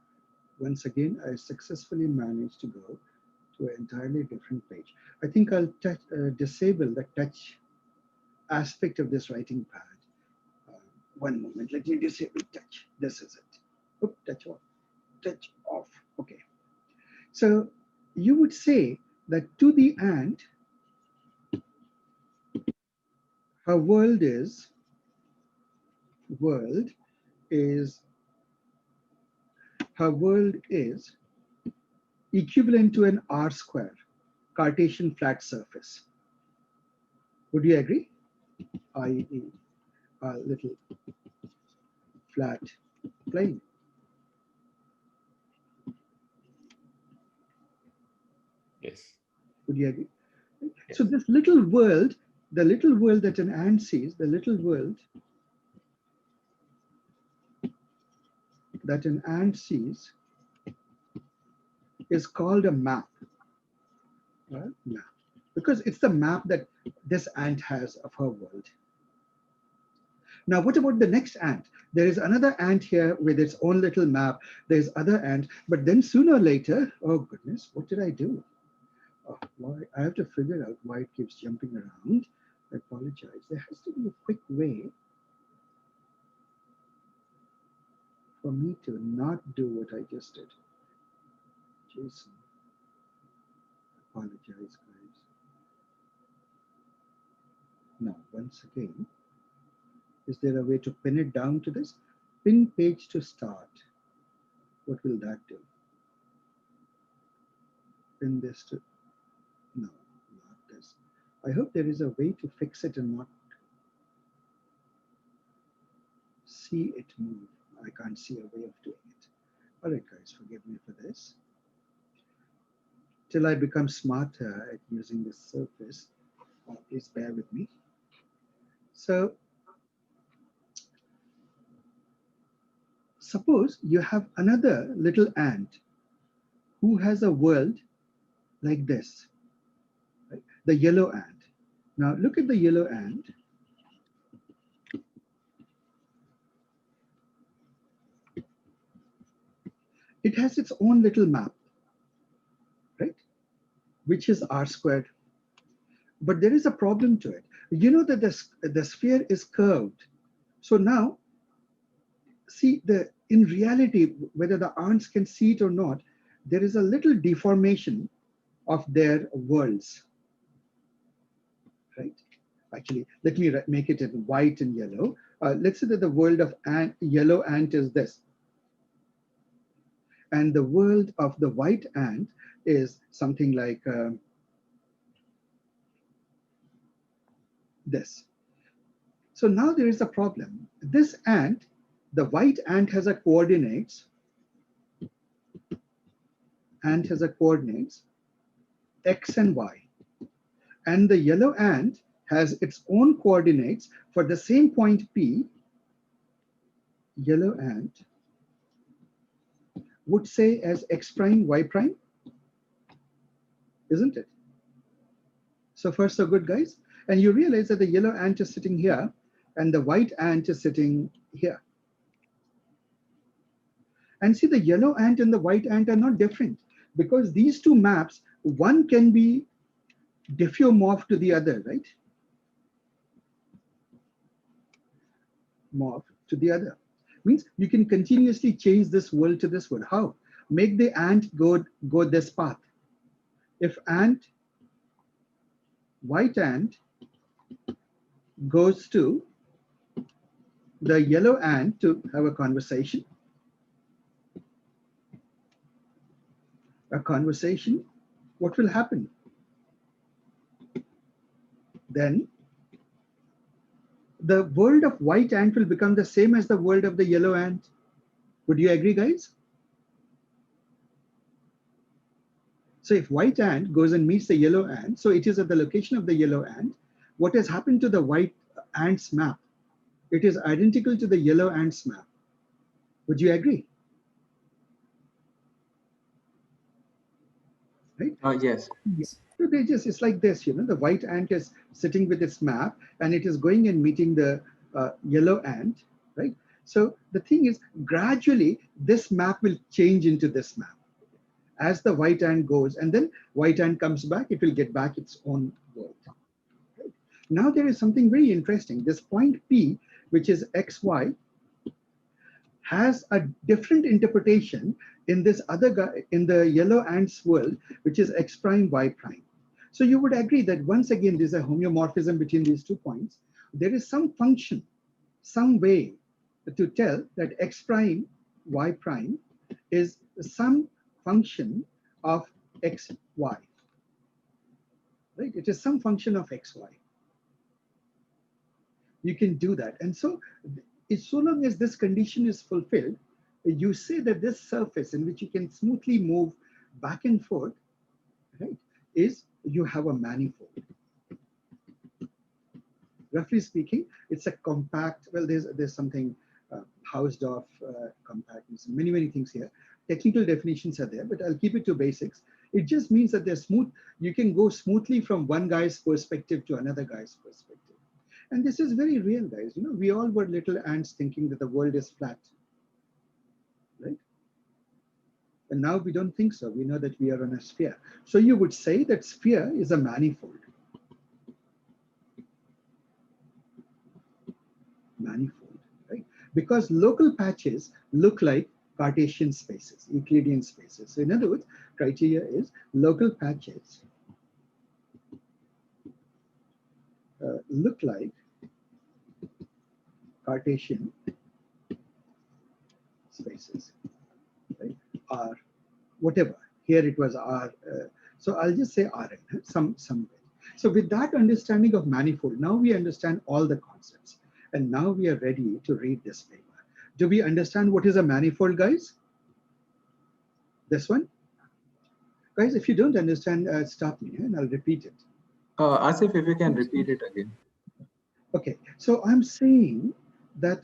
S1: once again, I successfully managed to go to an entirely different page. I think I'll disable the touch aspect of this writing pad. One moment, let me disable touch. This is it. Oh, touch off, touch off. Okay. So you would say that to the ant, her world is her world is equivalent to an R square, Cartesian flat surface. Would you agree? I.e. a little flat plane.
S6: Yes.
S1: Would you agree?
S6: Yes.
S1: So this little world, the little world that an ant sees, the little world that an ant sees is called a map. Map. Because it's the map that this ant has of her world. Now, what about the next ant? There is another ant here with its own little map. There's other ant, but then sooner or later, oh goodness, what did I do? Oh, why? I have to figure out why it keeps jumping around. I apologize. There has to be a quick way for me to not do what I just did. Jason, apologize, guys. Now, once again, is there a way to pin it down to this? Pin page to start. What will that do? Pin this to, no, not this. I hope there is a way to fix it and not see it move. I can't see a way of doing it. All right, guys, forgive me for this. Till I become smarter at using this surface, please bear with me. So, suppose you have another little ant who has a world like this, right? The yellow ant. Now look at the yellow ant. It has its own little map, right? Which is R squared. But there is a problem to it. You know that the sphere is curved. So now, see, in reality, whether the ants can see it or not, there is a little deformation of their worlds, right? Actually, let me make it in white and yellow. Let's say that the world of yellow ant is this. And the world of the white ant is something like this. So now there is a problem. This ant, the white ant has a coordinates, X and Y. And the yellow ant has its own coordinates for the same point P. Yellow ant would say as X prime, Y prime, isn't it? So far so good, guys. And you realize that the yellow ant is sitting here and the white ant is sitting here. And see, the yellow ant and the white ant are not different because these two maps, one can be diffeomorphed to the other, right? Morph to the other. Means you can continuously change this world to this world. How? Make the ant go this path. If white ant goes to the yellow ant to have a conversation, what will happen? Then the world of white ant will become the same as the world of the yellow ant. Would you agree, guys? So if white ant goes and meets the yellow ant, so it is at the location of the yellow ant, what has happened to the white ant's map? It is identical to the yellow ant's map. Would you agree? Right?
S3: Yes.
S1: So they just, it's like this, you know, the white ant is sitting with its map and it is going and meeting the yellow ant, right? So the thing is, gradually this map will change into this map as the white ant goes, and then white ant comes back, it will get back its own world. Right? Now there is something very interesting. This point P, which is XY, has a different interpretation in this other guy, in the yellow ant's world, which is X prime, Y prime. So you would agree that once again, there's a homeomorphism between these 2 points. There is some function, some way to tell that X prime, Y prime is some function of XY, right? It is some function of XY. You can do that. And so, so long as this condition is fulfilled, you say that this surface in which you can smoothly move back and forth, right, is you have a manifold. Roughly speaking, it's a compact, well, there's something Hausdorff compactness, many things here. Technical definitions are there, but I'll keep it to basics. It just means that they're smooth. You can go smoothly from one guy's perspective to another guy's perspective. And this is very real, guys. You know, we all were little ants thinking that the world is flat, right? And now we don't think so. We know that we are on a sphere. So you would say that sphere is a manifold. Manifold, right? Because local patches look like Cartesian spaces, Euclidean spaces. So in other words, criteria is local patches look like Cartesian spaces, right? Or whatever. Here it was R. So I'll just say Rn, some way. So with that understanding of manifold, now we understand all the concepts. And now we are ready to read this paper. Do we understand what is a manifold, guys? This one? Guys, if you don't understand, stop me and I'll repeat it.
S3: Asif, if you can repeat it again.
S1: Okay, so I'm saying that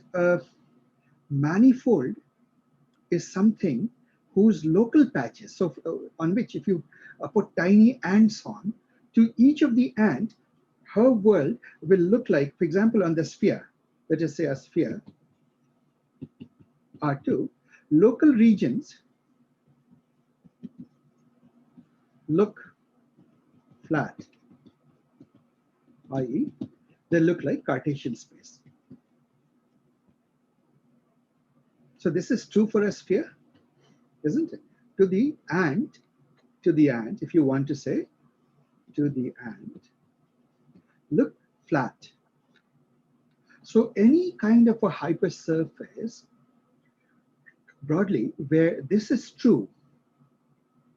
S1: manifold is something whose local patches, so on which if you put tiny ants on, to each of the ant, her world will look like, for example, on the sphere, let us say a sphere, R2, local regions look flat, i.e., they look like Cartesian space. So this is true for a sphere, isn't it? To the ant, if you want to say, to the ant, look flat. So any kind of a hypersurface, broadly, where this is true,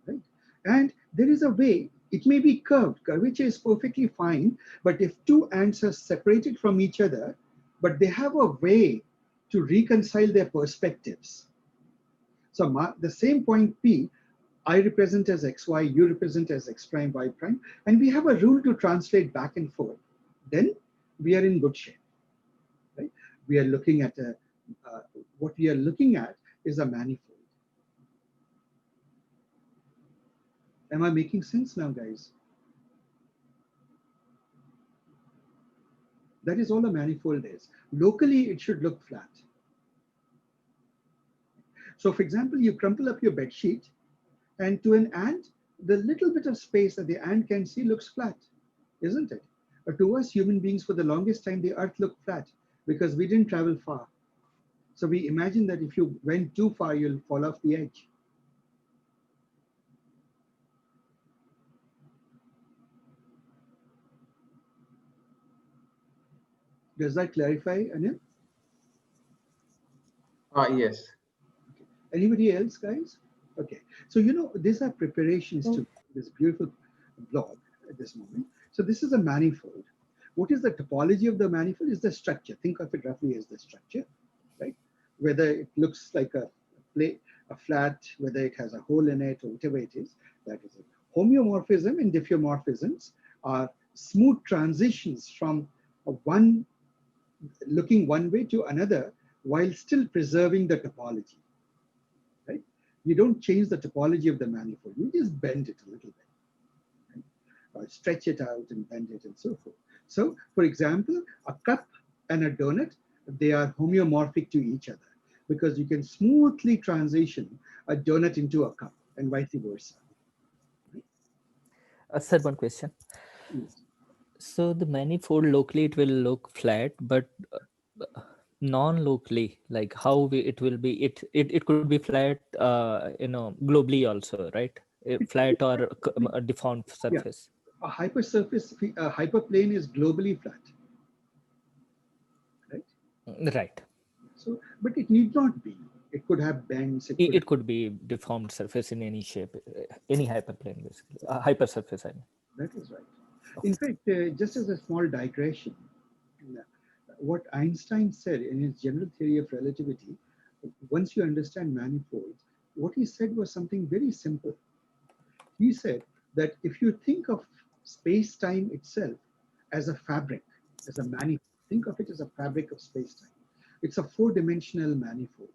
S1: right? And there is a way, it may be curved, curvature is perfectly fine, but if 2 ants are separated from each other, but they have a way to reconcile their perspectives. So the same point P, I represent as XY, you represent as X prime, Y prime, and we have a rule to translate back and forth. Then we are in good shape, right? We are looking at what we are looking at is a manifold. Am I making sense now, guys? That is all a manifold is. Locally, it should look flat. So for example, you crumple up your bed sheet, and to an ant, the little bit of space that the ant can see looks flat, isn't it? But to us human beings, for the longest time, the earth looked flat because we didn't travel far. So we imagine that if you went too far, you'll fall off the edge. Does that clarify, Anil?
S3: Yes.
S1: Okay. Anybody else, guys? Okay. So, you know, these are preparations to this beautiful blog at this moment. So this is a manifold. What is the topology of the manifold? Is the structure. Think of it roughly as the structure, right? Whether it looks like a flat, whether it has a hole in it or whatever it is, that is it. Homeomorphism and diffeomorphisms are smooth transitions from one looking one way to another while still preserving the topology, right? You don't change the topology of the manifold, you just bend it a little bit. stretch it out and bend it and so forth. So, for example, a cup and a donut, they are homeomorphic to each other because you can smoothly transition a donut into a cup and vice versa.
S2: Sir, one question.
S1: Yes.
S2: So the manifold locally it will look flat, but non-locally, like how it will be, it could be flat, globally also, right? Flat or a deformed
S1: Yeah,
S2: surface.
S1: a hyperplane is globally flat, right?
S2: Right.
S1: So, but it need not be. It could have bends.
S2: It could be deformed surface in any shape, any hyperplane, basically. Hypersurface, I mean.
S1: That is right. In fact, just as a small digression, uh, what Einstein said in his general theory of relativity, once you understand manifolds, what he said was something very simple. He said that if you think of space-time itself as a fabric, as a manifold, think of it as a fabric of space-time. It's a four-dimensional manifold.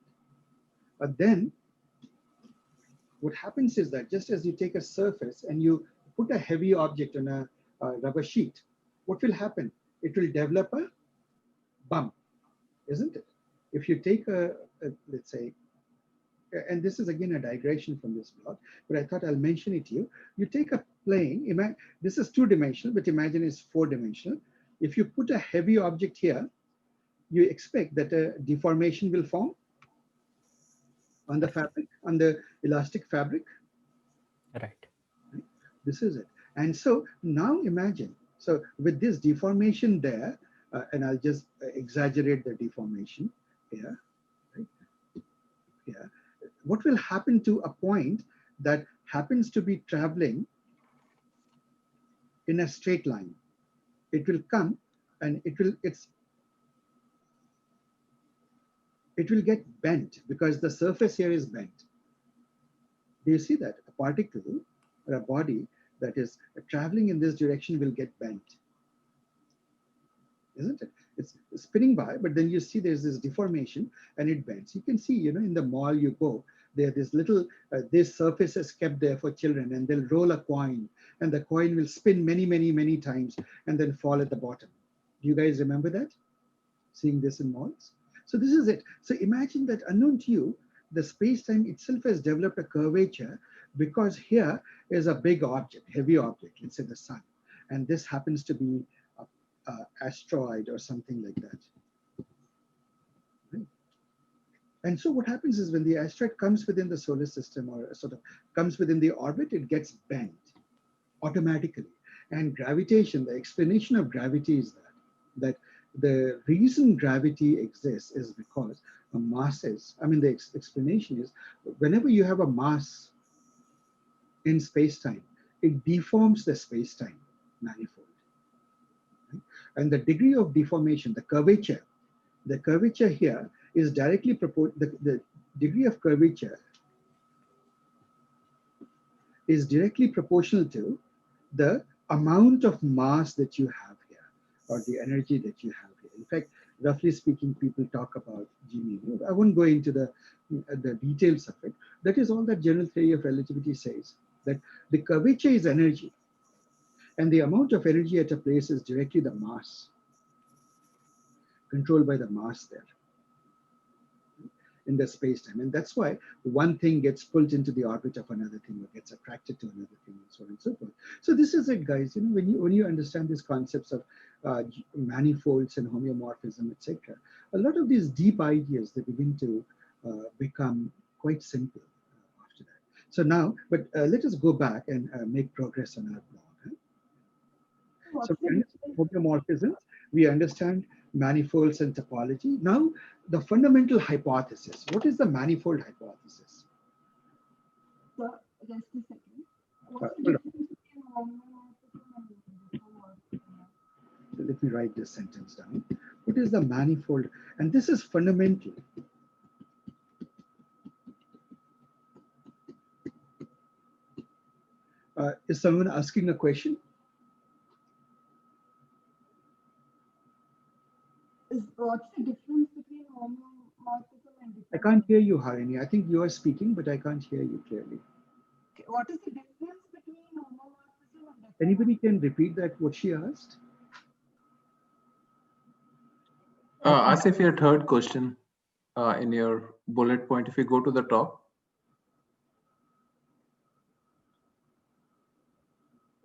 S1: But then what happens is that just as you take a surface and you put a heavy object on a rubber sheet, what will happen? It will develop a bump, isn't it? If you take let's say, and this is again a digression from this blog, but I thought I'll mention it to you. You take a plane, this is two-dimensional, but imagine it's four-dimensional. If you put a heavy object here, you expect that a deformation will form on the fabric, on the elastic fabric.
S2: Right.
S1: This is it. And so now imagine, so with this deformation there, and I'll just exaggerate the deformation here, right? Here. What will happen to a point that happens to be traveling in a straight line? It will come and it will get bent because the surface here is bent. Do you see that? A particle or a body that is traveling in this direction will get bent, isn't it? It's spinning by, but then you see there's this deformation and it bends. You can see, in the mall you go, there this little, this surface is kept there for children and they'll roll a coin and the coin will spin many, many, many times and then fall at the bottom. Do you guys remember that? Seeing this in malls? So this is it. So imagine that unknown to you, the space-time itself has developed a curvature because here is a big object, heavy object, let's say the sun. And this happens to be an asteroid or something like that. Right? And so what happens is when the asteroid comes within the solar system or sort of comes within the orbit, it gets bent automatically. And gravitation, the explanation of gravity is that the reason gravity exists is because the masses, the explanation is whenever you have a mass in space-time, it deforms the space-time manifold. Right? And the degree of deformation, the curvature here is directly proportional, the degree of curvature is directly proportional to the amount of mass that you have here or the energy that you have here. In fact, roughly speaking, people talk about G mu. I won't go into the details of it. That is all that general theory of relativity says, that the curvature is energy and the amount of energy at a place is directly the mass, controlled by the mass there in the space-time. And that's why one thing gets pulled into the orbit of another thing or gets attracted to another thing and so on and so forth. So this is it, guys. When you understand these concepts of manifolds and homeomorphism, etc., a lot of these deep ideas, they begin to become quite simple after that. So now, but let us go back and make progress on our blog. Huh? So we understand homeomorphisms, we understand manifolds and topology. Now, the fundamental hypothesis. What is the manifold hypothesis?
S7: So, just a second. What's the
S1: Hold on.
S7: difference between homomorphism and diffeomorphism?
S1: So let me write this sentence down. What is the manifold? And this is fundamental. Is someone asking a question?
S7: What's the difference between homomorphism and diffeomorphism?
S1: I can't hear you, Harini. I think you are speaking, but I can't hear you clearly.
S7: Okay. What is the difference between homomorphism and
S1: Anybody can repeat that, what she asked?
S3: Asif, your third question in your bullet point, if you go to the top.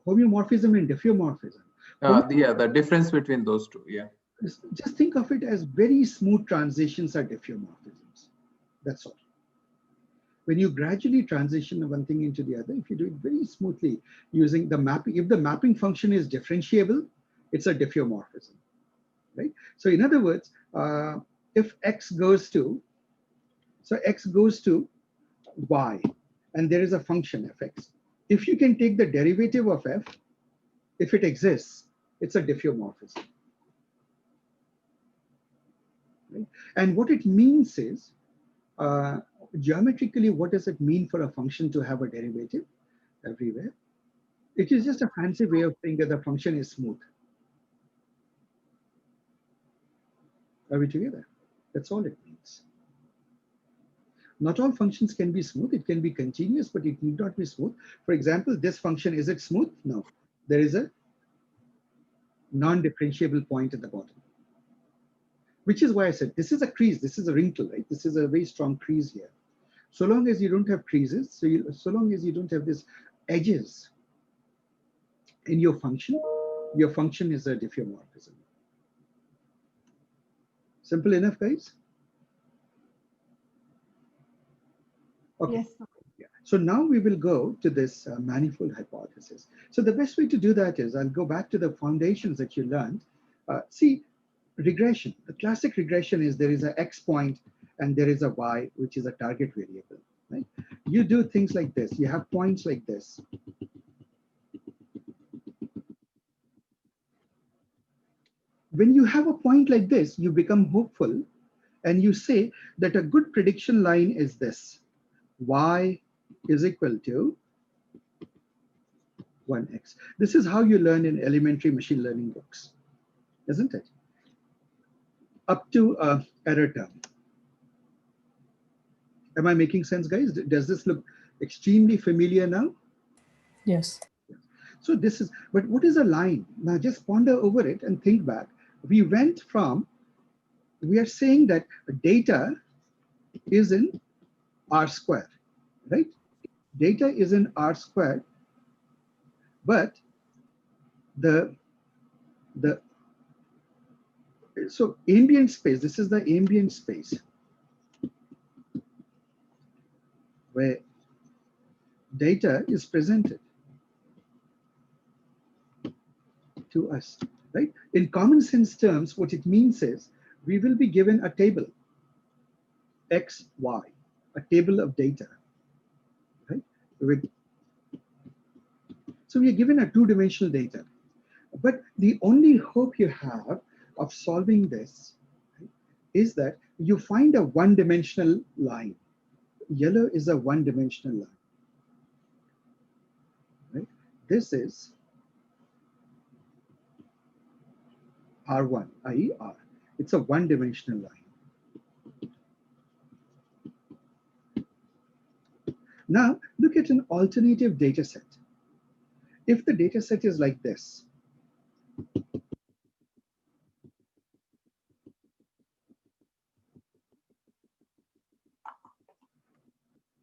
S1: Homeomorphism and diffeomorphism.
S3: Yeah, the difference between those two, yeah.
S1: Just think of it as very smooth transitions are diffeomorphisms. That's all. When you gradually transition one thing into the other, if you do it very smoothly using the mapping, if the mapping function is differentiable, it's a diffeomorphism, right? So in other words, if x goes to y, and there is a function fx. If you can take the derivative of f, if it exists, it's a diffeomorphism. Right? And what it means is, geometrically, what does it mean for a function to have a derivative everywhere? It is just a fancy way of saying that the function is smooth. Are we together? That's all it means. Not all functions can be smooth. It can be continuous, but it need not be smooth. For example, this function, is it smooth? No. There is a non-differentiable point at the bottom. Which is why I said, this is a crease, this is a wrinkle, right? This is a very strong crease here. So long as you don't have creases, so long as you don't have these edges in your function is a diffeomorphism. Simple enough, guys? Okay.
S7: Yes, sir.
S1: Yeah. So now we will go to this manifold hypothesis. So the best way to do that is, I'll go back to the foundations that you learned. See, regression, the classic regression is there is an x point and there is a y, which is a target variable, right? You do things like this. You have points like this. When you have a point like this, you become hopeful and you say that a good prediction line is this: y is equal to 1x. This is how you learn in elementary machine learning books, isn't it? Up to error term. Am I making sense, guys? Does this look extremely familiar now?
S5: Yes.
S1: So this is, but what is a line? Now just ponder over it and think back. We went from, we are saying that data is in R squared, right? Data is in R squared, but so ambient space, this is the ambient space where data is presented to us, right? In common sense terms, what it means is we will be given a table, X, Y, a table of data, right? So we are given a two-dimensional data. But the only hope you have of solving this, right, is that you find a one-dimensional line. Yellow is a one-dimensional line, right? This is R1, i.e. R. It's a one-dimensional line. Now, look at an alternative data set. If the data set is like this,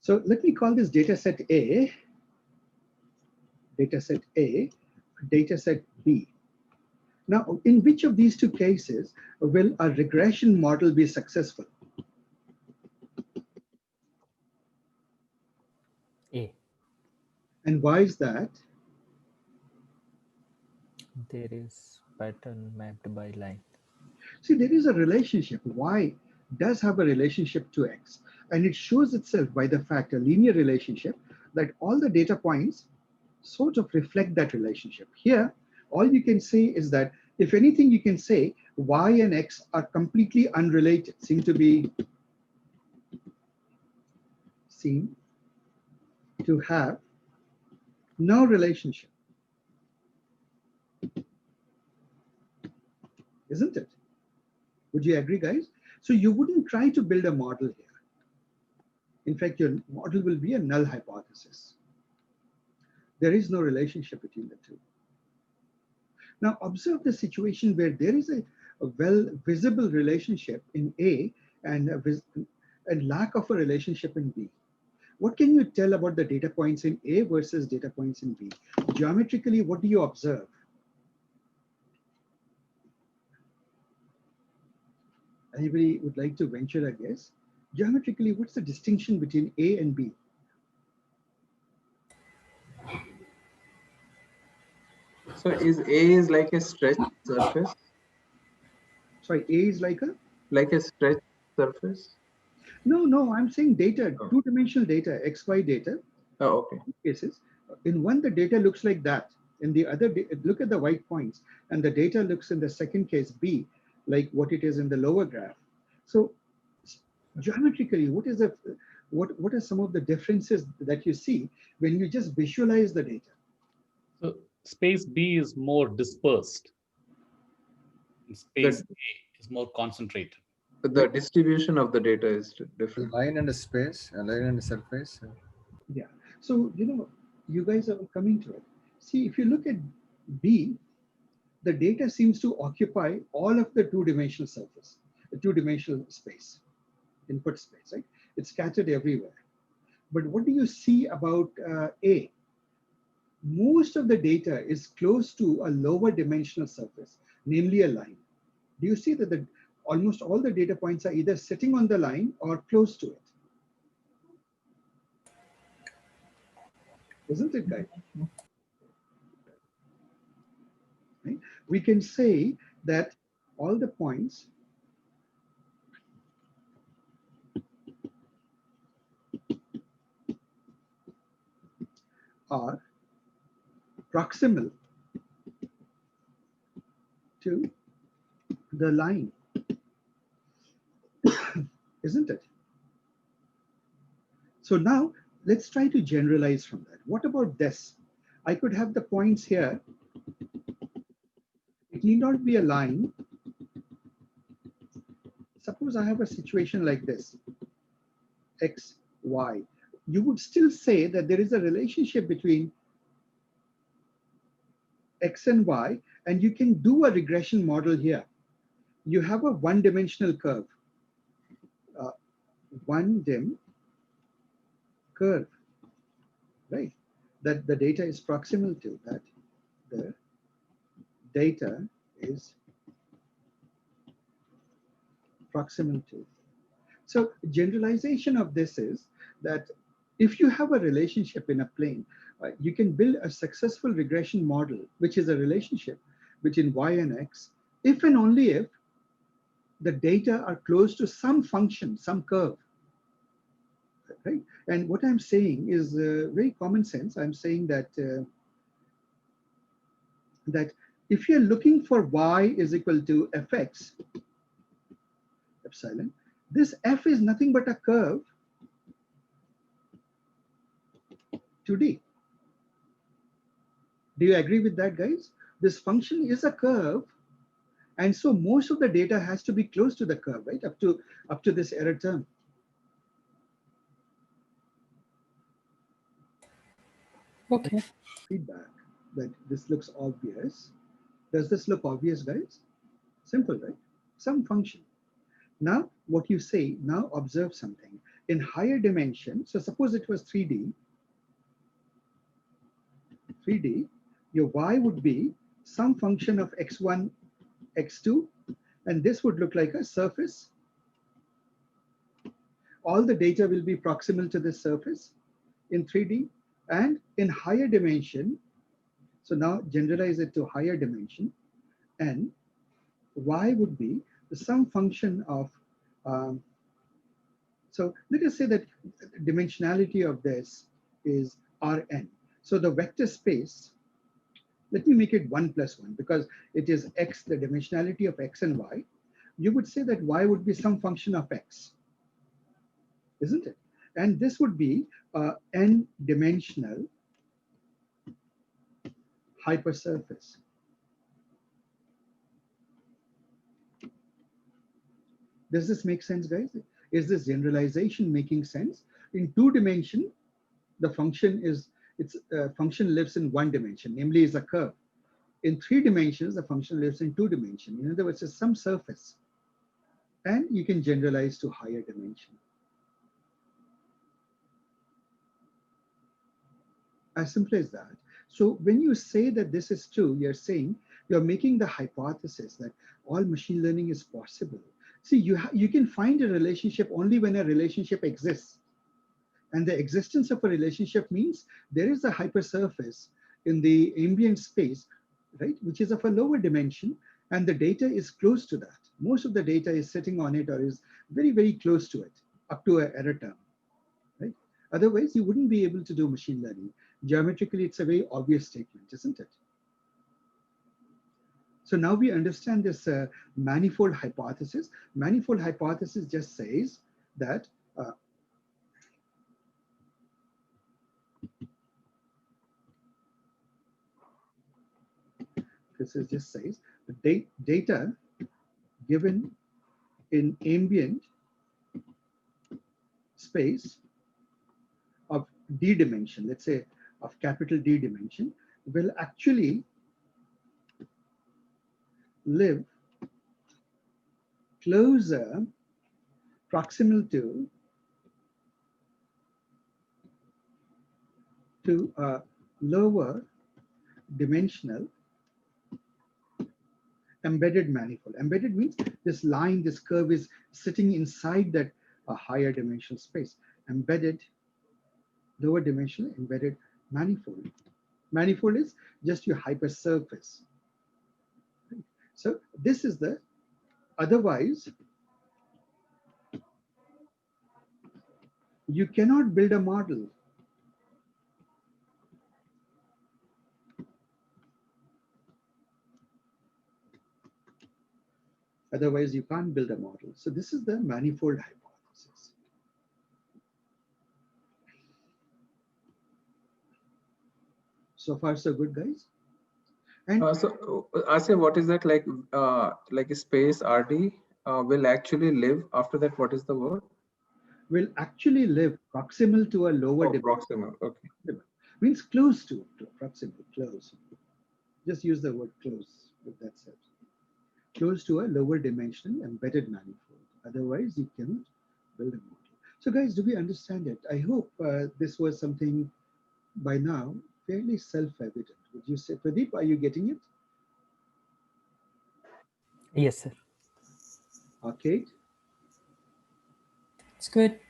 S1: so let me call this data set A, data set A, data set B. Now, in which of these two cases will a regression model be successful?
S2: A.
S1: And why is that?
S2: There is pattern mapped by line.
S1: See, there is a relationship. Y does have a relationship to X. And it shows itself by the fact, a linear relationship, that all the data points sort of reflect that relationship. Here, all you can say is that, if anything, you can say Y and X are completely unrelated, seem to have no relationship. Isn't it? Would you agree, guys? So you wouldn't try to build a model here. In fact, your model will be a null hypothesis. There is no relationship between the two. Now observe the situation where there is a well visible relationship in A and a lack of a relationship in B. What can you tell about the data points in A versus data points in B? Geometrically, what do you observe? Anybody would like to venture a guess? Geometrically, what's the distinction between A and B?
S3: So is A is like a stretched surface?
S1: Sorry, A is like a?
S3: Like a stretched surface?
S1: No, I'm saying data,
S3: Oh.
S1: two-dimensional data, XY data.
S3: Oh, okay.
S1: Cases. In one, the data looks like that. In the other, look at the white points, and the data looks in the second case, B, like what it is in the lower graph. So geometrically, what are some of the differences that you see when you just visualize the data?
S6: So space B is more dispersed. And space A is more concentrated.
S3: The distribution of the data is different.
S8: Line and space, line and surface.
S1: Yeah. So, you guys are coming to it. See, if you look at B, the data seems to occupy all of the two-dimensional surface, the two-dimensional space, input space, right? It's scattered everywhere. But what do you see about A? Most of the data is close to a lower dimensional surface, namely a line. Do you see that almost all the data points are either sitting on the line or close to it? Isn't it, guys? Right? We can say that all the points are proximal to the line, isn't it? So now let's try to generalize from that. What about this? I could have the points here. It need not be a line. Suppose I have a situation like this, X, Y. You would still say that there is a relationship between X and Y, and you can do a regression model here. You have a one-dimensional curve, one-dim curve, right? That the data is proximal to, that the data is proximal to. So generalization of this is that if you have a relationship in a plane, you can build a successful regression model, which is a relationship between Y and X, if and only if the data are close to some function, some curve, right? And what I'm saying is very common sense. I'm saying that that if you're looking for Y is equal to Fx, epsilon, this F is nothing but a curve 2D. Do you agree with that, guys? This function is a curve, and so most of the data has to be close to the curve, right? Up to this error term.
S5: Okay.
S1: Feedback that this looks obvious. Does this look obvious, guys? Simple, right? Some function. Now, what you say, now observe something. In higher dimension, so suppose it was 3D, your Y would be some function of x1, x2, and this would look like a surface. All the data will be proximal to this surface in 3D, and in higher dimension, so now generalize it to higher dimension, and Y would be some function of, so let us say that dimensionality of this is Rn. So the vector space, let me make it 1 plus 1 because it is X, the dimensionality of X and Y. You would say that Y would be some function of X, isn't it? And this would be n-dimensional hypersurface. Does this make sense, guys? Is this generalization making sense? In 2 dimension, the function is, its function lives in 1 dimension, namely is a curve. In 3 dimensions, the function lives in 2 dimensions. In other words, it's some surface. And you can generalize to higher dimension. As simple as that. So when you say that this is true, you're saying you're making the hypothesis that all machine learning is possible. See, you can find a relationship only when a relationship exists. And the existence of a relationship means there is a hypersurface in the ambient space, right, which is of a lower dimension, and the data is close to that. Most of the data is sitting on it or is very, very close to it, up to an error term, right? Otherwise, you wouldn't be able to do machine learning. Geometrically, it's a very obvious statement, isn't it? So now we understand this manifold hypothesis. Manifold hypothesis just says that just says the data given in ambient space of D dimension, let's say of capital D dimension, will actually live closer, proximal to a lower dimensional embedded manifold. Embedded means this line, this curve is sitting inside that higher dimensional space. Embedded, lower dimensional embedded manifold. Manifold is just your hypersurface. So this is the, otherwise, you cannot build a model. Otherwise, you can't build a model. So this is the manifold hypothesis. So far, so good, guys. And
S3: so, Asya, what is that like a space RD will actually live after that? What is the word?
S1: Will actually live proximal to a lower dimension.
S3: Proximal, okay.
S1: Means close to proximal, close. Just use the word close with that said. Close to a lower dimensional embedded manifold. Otherwise, you cannot build a model. So guys, do we understand it? I hope this was something by now fairly self-evident. Would you say, Pradeep, are you getting it?
S2: Yes, sir.
S1: Okay.
S5: It's good.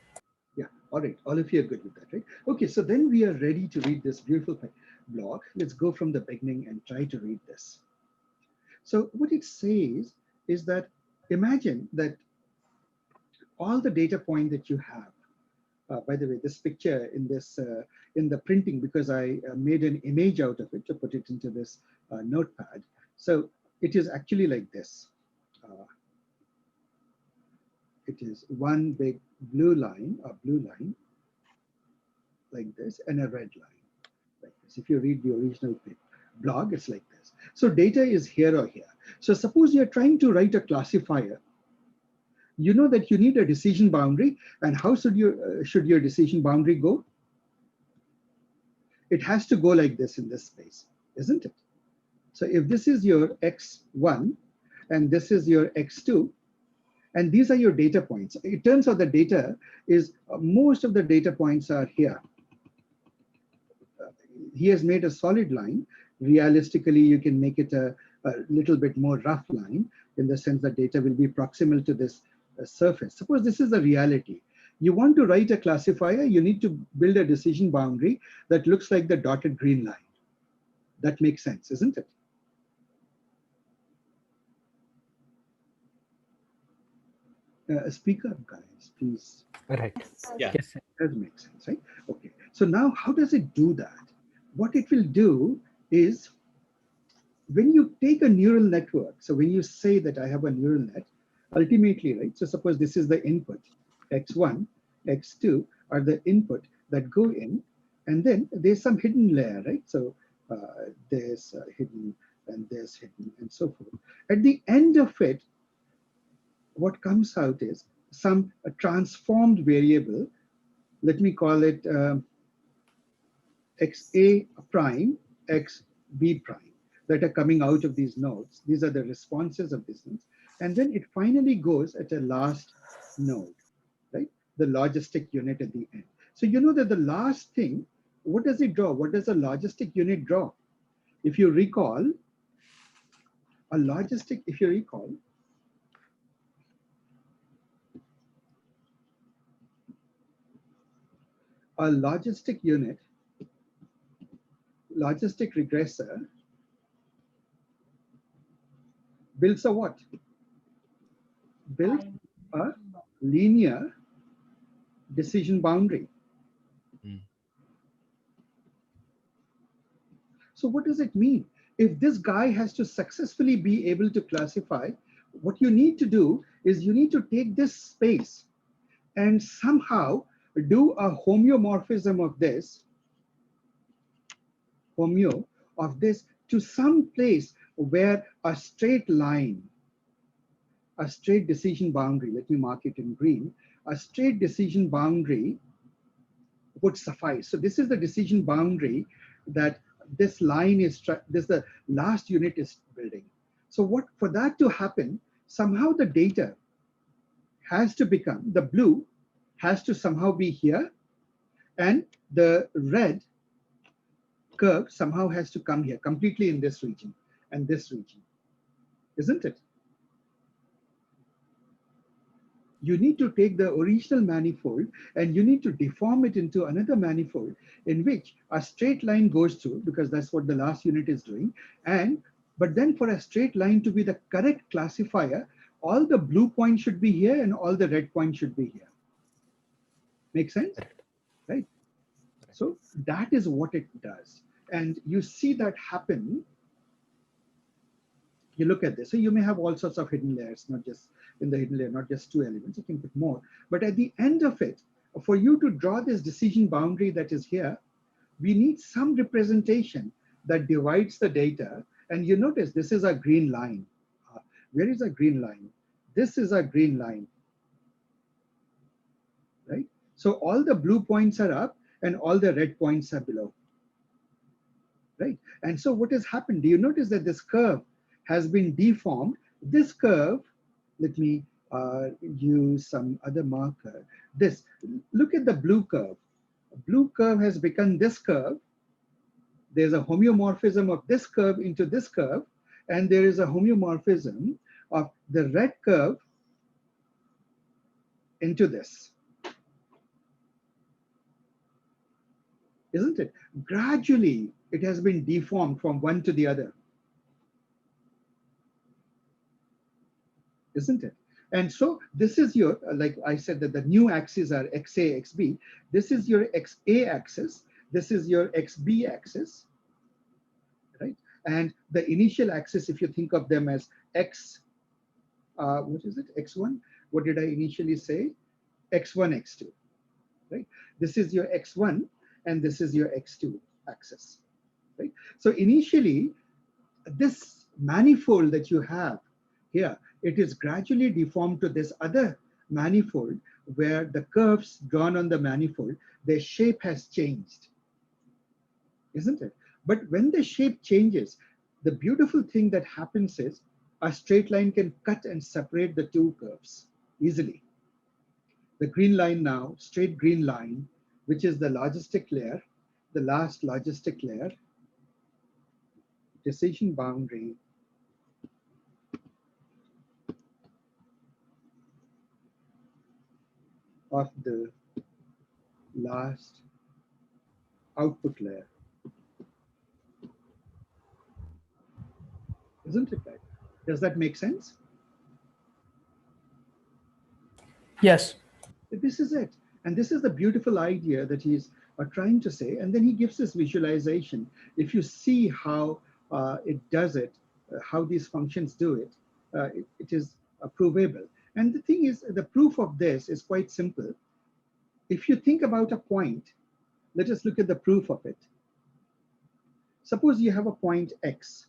S1: Yeah, all right. All of you are good with that, right? Okay, so then we are ready to read this beautiful blog. Let's go from the beginning and try to read this. So what it says is that imagine that all the data point that you have, by the way, this picture in this in the printing, because I made an image out of it to put it into this notepad. So it is actually like this. It is one big blue line, like this, and a red line like this. If you read the original blog, it's like this. So data is here or here. So suppose you're trying to write a classifier. You know that you need a decision boundary, and how should your decision boundary go? It has to go like this in this space, isn't it? So if this is your x1 and this is your x2, and these are your data points, it turns out the data is most of the data points are here. He has made a solid line. Realistically, you can make it a little bit more rough line in the sense that data will be proximal to this surface. Suppose this is the reality. You want to write a classifier, you need to build a decision boundary that looks like the dotted green line. That makes sense, isn't it? Speak up, guys, please.
S2: Right.
S6: Yeah.
S2: Yes, sir.
S1: That makes sense, right? Okay. So now how does it do that? What it will do is when you take a neural network, so when you say that I have a neural net, ultimately, right? So suppose this is the input, x1, x2 are the input that go in, and then there's some hidden layer, right? So there's hidden, and there's hidden, and so forth. At the end of it, what comes out is some transformed variable. Let me call it xa prime, xb prime. that are coming out of these nodes. These are the responses of these nodes. And then it finally goes at a last node, right? The logistic unit at the end. So you know that the last thing, what does it draw? What does a logistic unit draw? If you recall, a logistic, if you recall, a logistic unit, logistic regressor builds a what? Builds a linear decision boundary. So what does it mean? If this guy has to successfully be able to classify, what you need to do is you need to take this space and somehow do a homeomorphism of this, to some place where a straight line, a straight decision boundary, let me mark it in green, a straight decision boundary would suffice. So this is the decision boundary that this line is, the last unit is building. So what, for that to happen, somehow the data has to become, the blue has to somehow be here, and the red curve somehow has to come here, completely in this region and this region, isn't it? You need to take the original manifold and you need to deform it into another manifold in which a straight line goes through, because that's what the last unit is doing. But then for a straight line to be the correct classifier, all the blue points should be here and all the red points should be here. Make sense? Right? So that is what it does. And you see that happen. You look at this. So you may have all sorts of hidden layers, not just in the hidden layer, not just two elements, you can put more. But at the end of it, for you to draw this decision boundary that is here, we need some representation that divides the data. And you notice this is a green line. Where is a green line? This is a green line, right? So all the blue points are up and all the red points are below, right? And so what has happened? Do you notice that this curve has been deformed? This curve, let me use some other marker. This, look at the blue curve. Blue curve has become this curve. There's a homeomorphism of this curve into this curve, and there is a homeomorphism of the red curve into this. Isn't it? Gradually, it has been deformed from one to the other. Isn't it? And so this is your, like I said, that the new axes are XA, XB. This is your XA axis. This is your XB axis, right? And the initial axis, if you think of them as X, what is it? X1? What did I initially say? X1, X2, right? This is your X1 and this is your X2 axis, right? So initially, this manifold that you have here, it is gradually deformed to this other manifold where the curves drawn on the manifold, their shape has changed, isn't it? But when the shape changes, the beautiful thing that happens is a straight line can cut and separate the two curves easily. The green line now, straight green line, which is the logistic layer, the last logistic layer, decision boundary, of the last output layer. Isn't it right? Does that make sense?
S5: Yes.
S1: This is it. And this is the beautiful idea that he's trying to say. And then he gives this visualization. If you see how it does it, how these functions do it, it is provable. And the thing is, the proof of this is quite simple. If you think about a point, let us look at the proof of it. Suppose you have a point X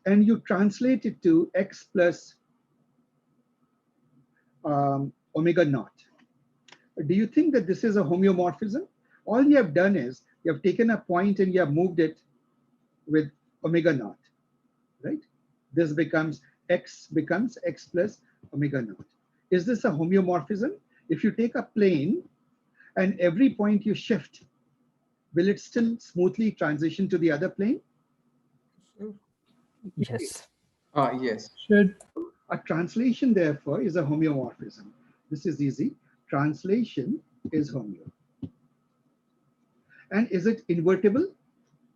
S1: and you translate it to X plus omega naught. Do you think that this is a homeomorphism? All you have done is you have taken a point and you have moved it with omega naught, right? This becomes x plus omega naught. Is this a homeomorphism? If you take a plane and every point you shift, will it still smoothly transition to the other plane?
S4: Sure.
S2: Yes.
S3: Yes.
S5: Should.
S1: A translation, therefore, is a homeomorphism. This is easy. Translation is homeo. And is it invertible?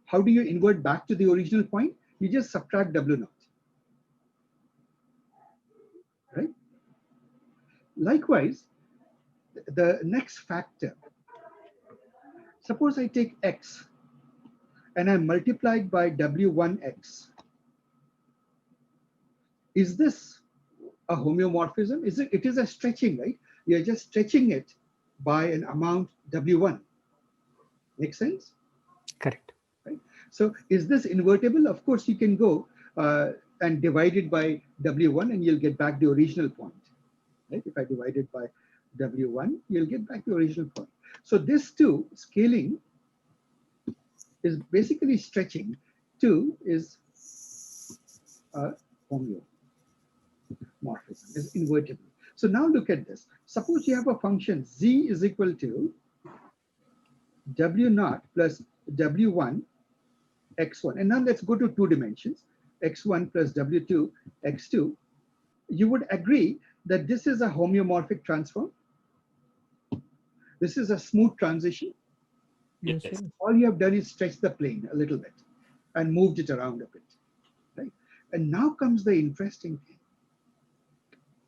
S1: How do you invert back to the original point? You just subtract W naught, right? Likewise, the next factor, suppose I take X and I multiply it by W1X. Is this a homeomorphism? It is a stretching, right? You're just stretching it by an amount W1. Make sense?
S2: Correct.
S1: Right? So is this invertible? Of course, you can go and divide it by W1 and you'll get back the original point. Right? If I divide it by W1, you'll get back the original point. So this too, scaling, is basically stretching. 2 is a homeomorphism, is invertible. So now look at this. Suppose you have a function z is equal to W naught plus W1 x1. And now let's go to 2 dimensions, x1 plus W2 x2. You would agree that this is a homeomorphic transform. This is a smooth transition.
S4: Yes,
S6: Yes.
S4: sir.
S1: All you have done is stretch the plane a little bit and moved it around a bit, right? And now comes the interesting thing.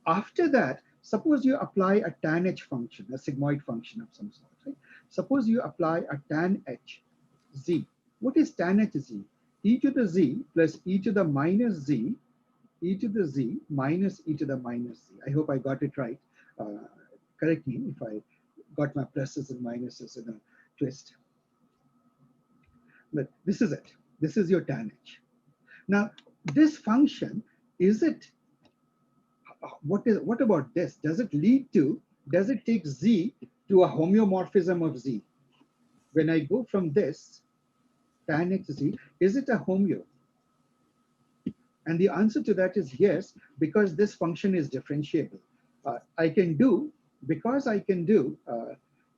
S1: After that, suppose you apply a tan h function, a sigmoid function of some sort, right? Suppose you apply a tan h z. What is tan h z? E to the z plus e to the minus z, e to the z minus e to the minus z. I hope I got it right. Correct me if I got my pluses and minuses in a twist. But this is it. This is your tan h. Now, this function, is it, what about this? Does it take z to a homeomorphism of z? When I go from this, tan h z, is it a homeo? And the answer to that is yes, because this function is differentiable.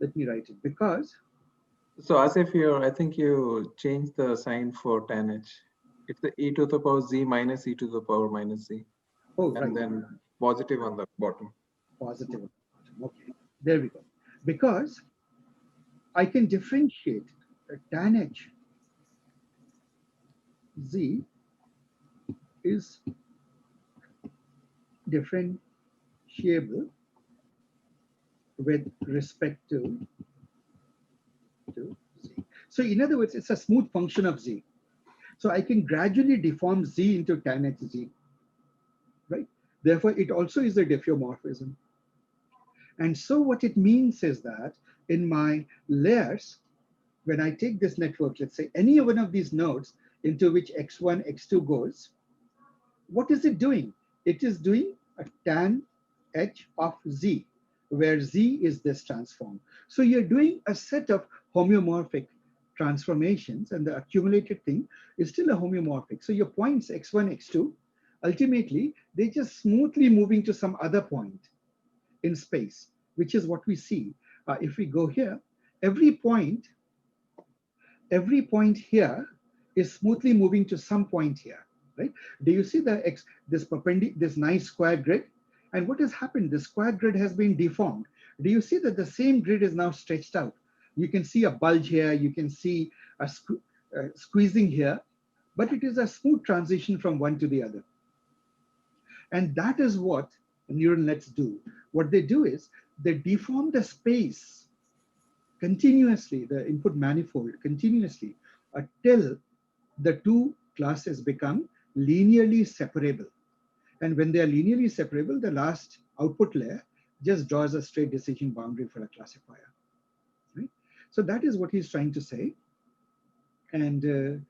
S1: Let me write it, because.
S3: So as if I think you changed the sign for tan h. It's the e to the power z minus e to the power minus z.
S1: Oh,
S3: and
S1: right.
S3: then positive on the bottom.
S1: Positive on the bottom. Okay, there we go. Because I can differentiate tan h z is differentiable with respect to z. So in other words, it's a smooth function of z. So I can gradually deform z into tan h z, right? Therefore, it also is a diffeomorphism. And so what it means is that in my layers, when I take this network, let's say any one of these nodes into which x1, x2 goes, what is it doing? It is doing a tan h of z, where z is this transform. So you're doing a set of homeomorphic transformations, and the accumulated thing is still a homeomorphic. So your points x1, x2, ultimately, they're just smoothly moving to some other point in space, which is what we see. If we go here, every point here is smoothly moving to some point here, right? Do you see this nice square grid? And what has happened? The square grid has been deformed. Do you see that the same grid is now stretched out? You can see a bulge here, you can see a squeezing here, but it is a smooth transition from one to the other. And that is what neural nets do. What they do is they deform the space continuously, the input manifold continuously, till the two classes become linearly separable. And when they are linearly separable, the last output layer just draws a straight decision boundary for a classifier. Right? So that is what he's trying to say. And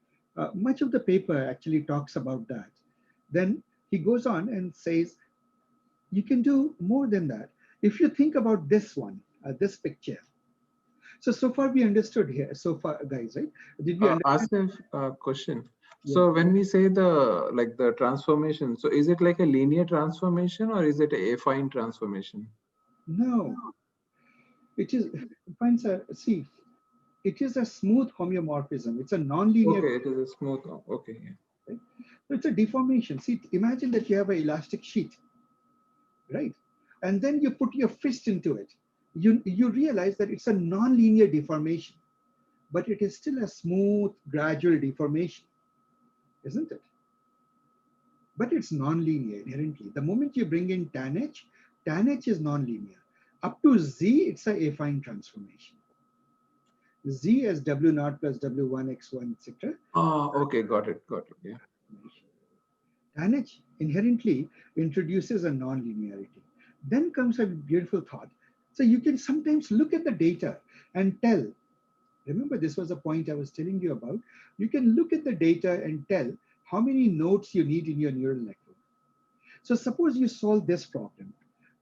S1: much of the paper actually talks about that. Then he goes on and says, you can do more than that. If you think about this one, this picture. So far we understood here, so far, guys, right? Did we understand?
S3: Asif, question. So when we say the transformation, so is it like a linear transformation or is it a affine transformation?
S1: No, it is, see, it is a smooth homeomorphism. It's a non-linear.
S3: Okay, it is a smooth. Okay, yeah.
S1: Right? So it's a deformation. See, imagine that you have an elastic sheet, right? And then you put your fist into it. You realize that it's a non-linear deformation, but it is still a smooth, gradual deformation, isn't it? But it's non-linear inherently. The moment you bring in tan h is non-linear. Up to z, it's a affine transformation. Z as W0 plus W1, X1, etc.
S3: Oh, okay, got it, yeah.
S1: Tan h inherently introduces a non-linearity. Then comes a beautiful thought. So you can sometimes look at the data and tell, remember this was a point I was telling you about, you can look at the data and tell how many nodes you need in your neural network. So suppose you solve this problem.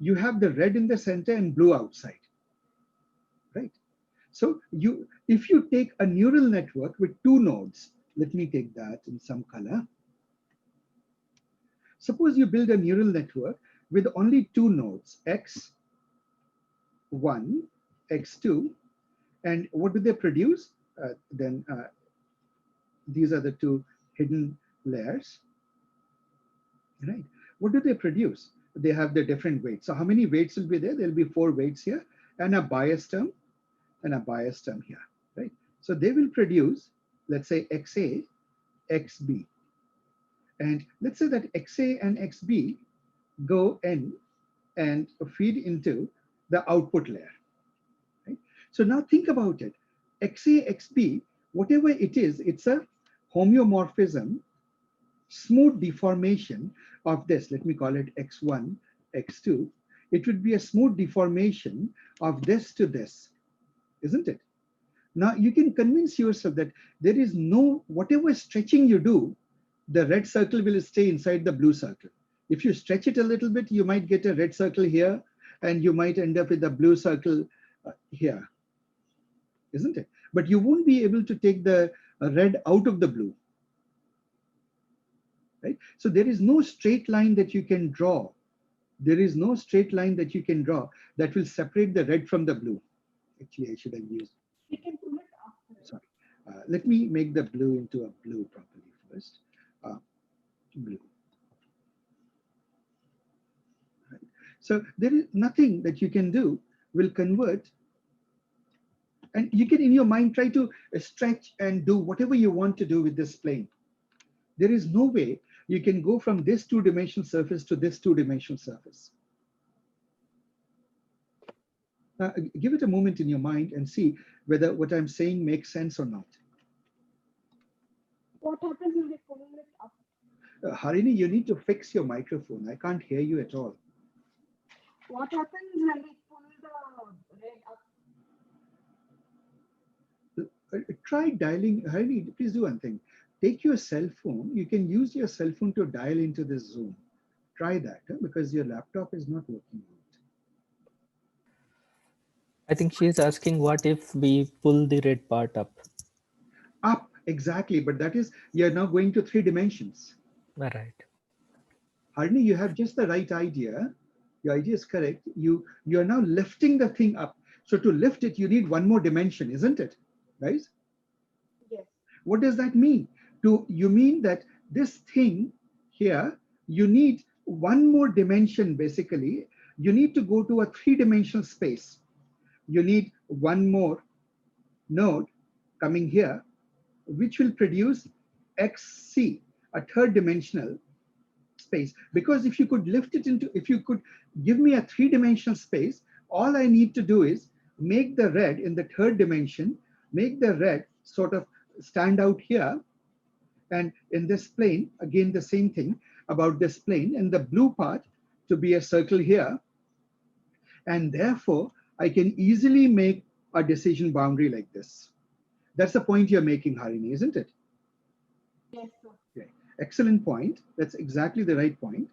S1: You have the red in the center and blue outside, right? So if you take a neural network with 2 nodes, let me take that in some color. Suppose you build a neural network with only 2 nodes, x1, x2, and what do they produce? These are the 2 hidden layers, right? What do they produce? They have the different weights. So how many weights will be there? There'll be 4 weights here and a bias term and a bias term here, right? So they will produce, let's say, XA, XB. And let's say that XA and XB go in and feed into the output layer, right? So now think about it. XA, XB, whatever it is, it's a homeomorphism, smooth deformation of this. Let me call it X1, X2. It would be a smooth deformation of this to this, isn't it? Now you can convince yourself that there is no, whatever stretching you do, the red circle will stay inside the blue circle. If you stretch it a little bit, you might get a red circle here and you might end up with a blue circle here, isn't it? But you won't be able to take the red out of the blue, right? So there is no straight line that you can draw. There is no straight line that you can draw that will separate the red from the blue. Actually, I should have used.
S7: We can pull it after.
S1: Sorry. Let me make the blue into a blue properly first. Blue. Right. So there is nothing that you can do will convert. And you can, in your mind, try to stretch and do whatever you want to do with this plane. There is no way you can go from this 2-dimensional surface to this 2-dimensional surface. Give it a moment in your mind and see whether what I'm saying makes sense or not.
S7: What happens if we pull it up?
S1: Harini, you need to fix your microphone. I can't hear you at all.
S7: What happens when we pull the red up?
S1: Try dialing. Harini, please do one thing. Take your cell phone. You can use your cell phone to dial into this Zoom. Try that because your laptop is not working out.
S2: I think she is asking what if we pull the red part up?
S1: Up, exactly. But that is, you're now going to 3 dimensions.
S2: All right.
S1: Harini, you have just the right idea. Your idea is correct. You're now lifting the thing up. So to lift it, you need 1 more dimension, isn't it? Right?
S7: Yes.
S1: What does that mean? You mean that this thing here, you need 1 more dimension, basically. You need to go to a 3-dimensional space. You need 1 more node coming here, which will produce XC, a 3rd-dimensional space. Because if you could lift it into, if you could give me a 3-dimensional space, all I need to do is make the red in the 3rd dimension, make the red sort of stand out here. And in this plane, again, the same thing about this plane, and the blue part to be a circle here. And therefore, I can easily make a decision boundary like this. That's the point you're making, Harini, isn't it?
S7: Yes, sir.
S1: Okay. Excellent point. That's exactly the right point.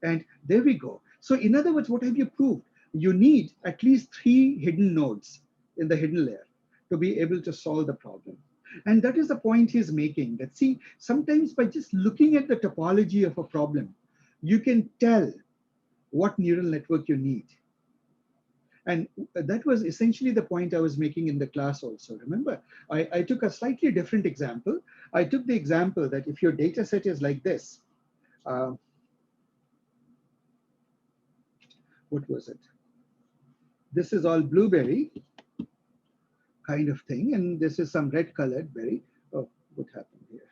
S1: And there we go. So in other words, what have you proved? You need at least 3 hidden nodes in the hidden layer to be able to solve the problem. And that is the point he's making, that see, sometimes by just looking at the topology of a problem, you can tell what neural network you need. And that was essentially the point I was making in the class also. Remember, I took a slightly different example. I took the example that if your data set is like this, what was it? This is all blueberry kind of thing, and this is some red colored berry. Oh, what happened here?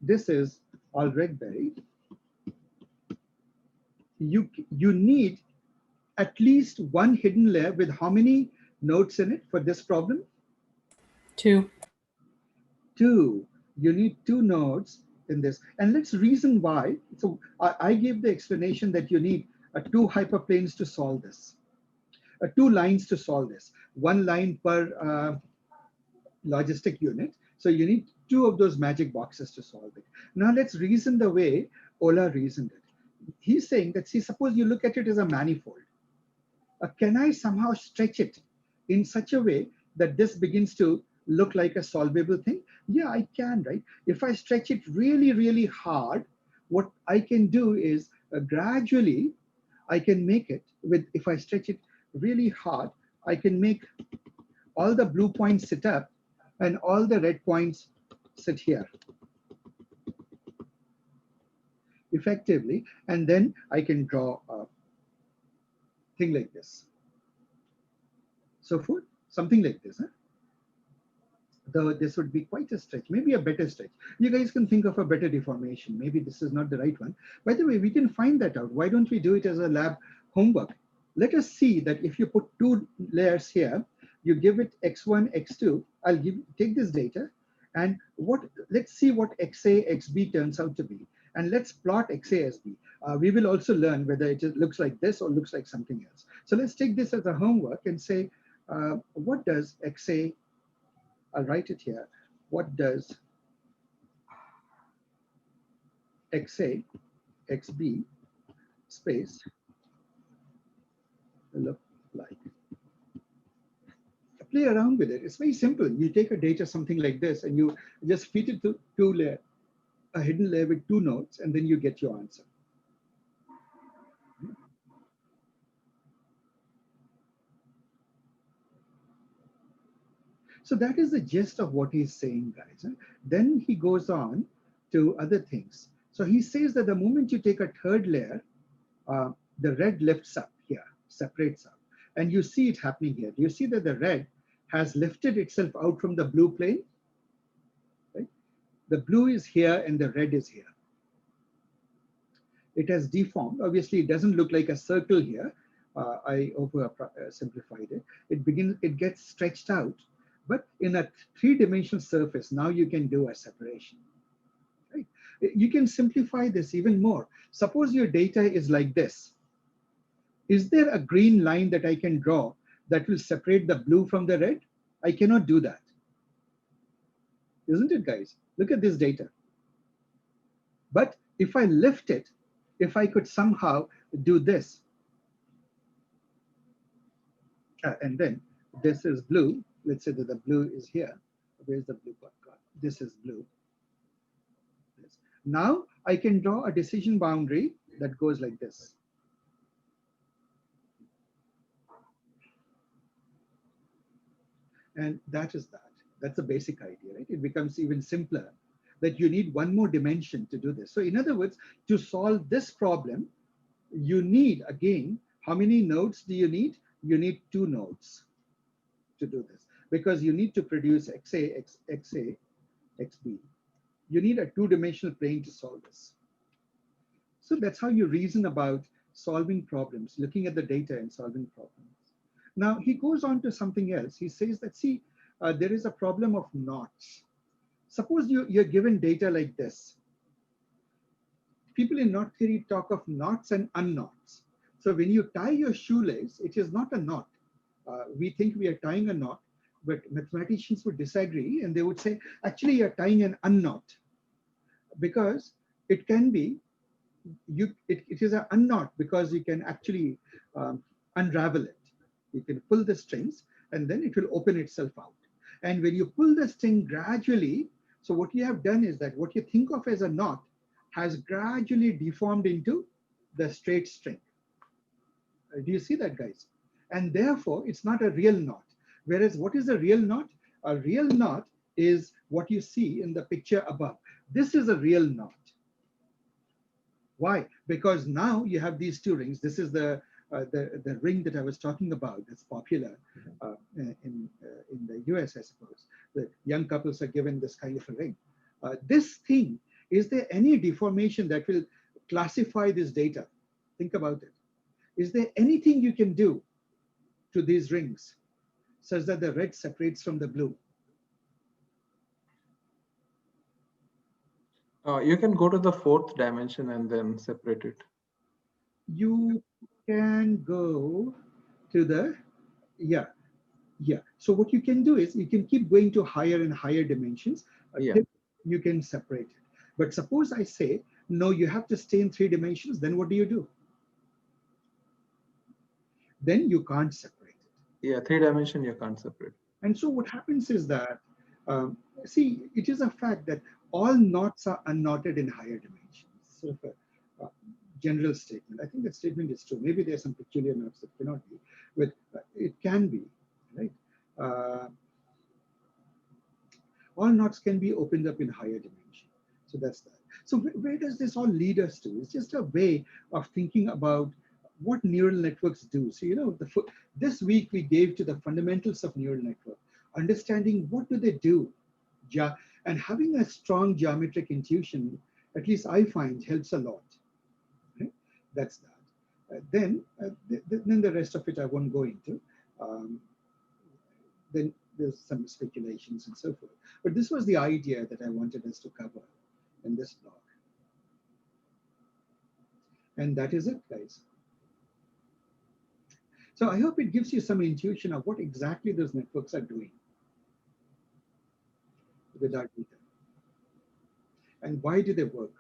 S1: This is all red berry. You need at least one hidden layer with how many nodes in it for this problem?
S5: 2.
S1: 2. You need 2 nodes in this. And let's reason why. So I gave the explanation that you need 2 hyperplanes to solve this. 2 lines to solve this. 1 line per logistic unit. So you need 2 of those magic boxes to solve it. Now let's reason the way Olah reasoned it. He's saying that, see, suppose you look at it as a manifold. Can I somehow stretch it in such a way that this begins to look like a solvable thing? Yeah, I can, right? If I stretch it really, really hard, what I can do is gradually, I can make it with, if I stretch it really hard, I can make all the blue points sit up and all the red points sit here effectively. And then I can draw a thing like this. So for something like this, though this would be quite a stretch, maybe a better stretch. You guys can think of a better deformation. Maybe this is not the right one. By the way, we can find that out. Why don't we do it as a lab homework? Let us see that if you put 2 layers here, you give it x1, x2. I'll take this data, and let's see what xa, xb turns out to be. And let's plot xa as b. We will also learn whether it looks like this or looks like something else. So let's take this as a homework and say, what does xa, I'll write it here, what does xa, xb space look like? Play around with it. It's very simple. You take a data, something like this, and you just feed it to 2 layer, a hidden layer with 2 nodes, and then you get your answer. So that is the gist of what he's saying, guys. Then he goes on to other things. So he says that the moment you take a 3rd layer, the red lifts up here, separates up. And you see it happening here. You see that the red has lifted itself out from the blue plane. Right? The blue is here and the red is here. It has deformed. Obviously, it doesn't look like a circle here. I oversimplified it. It gets stretched out. But in a 3-dimensional surface, now you can do a separation. Right? You can simplify this even more. Suppose your data is like this. Is there a green line that I can draw that will separate the blue from the red? I cannot do that. Isn't it, guys? Look at this data. But if I lift it, if I could somehow do this, and then this is blue. Let's say that the blue is here. Where's the blue part gone? This is blue. This. Now I can draw a decision boundary that goes like this. And that is that. That's the basic idea, right? It becomes even simpler that you need one more dimension to do this. So in other words, to solve this problem, you need, again, how many nodes do you need? You need 2 nodes to do this, because you need to produce xa, xa, xb. You need a 2-dimensional plane to solve this. So that's how you reason about solving problems, looking at the data and solving problems. Now he goes on to something else. He says that, see, there is a problem of knots. Suppose you're given data like this. People in knot theory talk of knots and unknots. So when you tie your shoelace, it is not a knot. We think we are tying a knot, but mathematicians would disagree and they would say, actually you're tying an unknot, because it can be, it is an unknot because you can actually unravel it. You can pull the strings and then it will open itself out. And when you pull the string gradually, so what you have done is that what you think of as a knot has gradually deformed into the straight string. Do you see that, guys? And therefore, it's not a real knot. Whereas what is a real knot? A real knot is what you see in the picture above. This is a real knot. Why? Because now you have these two rings. This is the ring that I was talking about that's popular in the US, I suppose. The young couples are given this kind of a ring. This thing, is there any deformation that will classify this data? Think about it. Is there anything you can do to these rings such that the red separates from the blue?
S3: You can go to the fourth dimension and then separate it.
S1: You can go to the, yeah. So what you can do is you can keep going to higher and higher dimensions.
S3: Yeah.
S1: You can separate it. But suppose I say, no, you have to stay in 3 dimensions, then what do? Then you can't separate it.
S3: Yeah, 3 dimension you can't separate.
S1: And so what happens is that, see, it is a fact that all knots are unknotted in higher dimensions. Sort of a general statement. I think that statement is true. Maybe there are some peculiar knots that cannot be, but it can be, right? All knots can be opened up in higher dimension. So that's that. So where does this all lead us to? It's just a way of thinking about what neural networks do. So, you know, this week we gave to the fundamentals of neural network, understanding what do they do, and having a strong geometric intuition, at least I find, helps a lot. Okay? That's that. Then the rest of it I won't go into. Then there's some speculations and so forth. But this was the idea that I wanted us to cover in this blog. And that is it, guys. So I hope it gives you some intuition of what exactly those networks are doing with our data. And why do they work?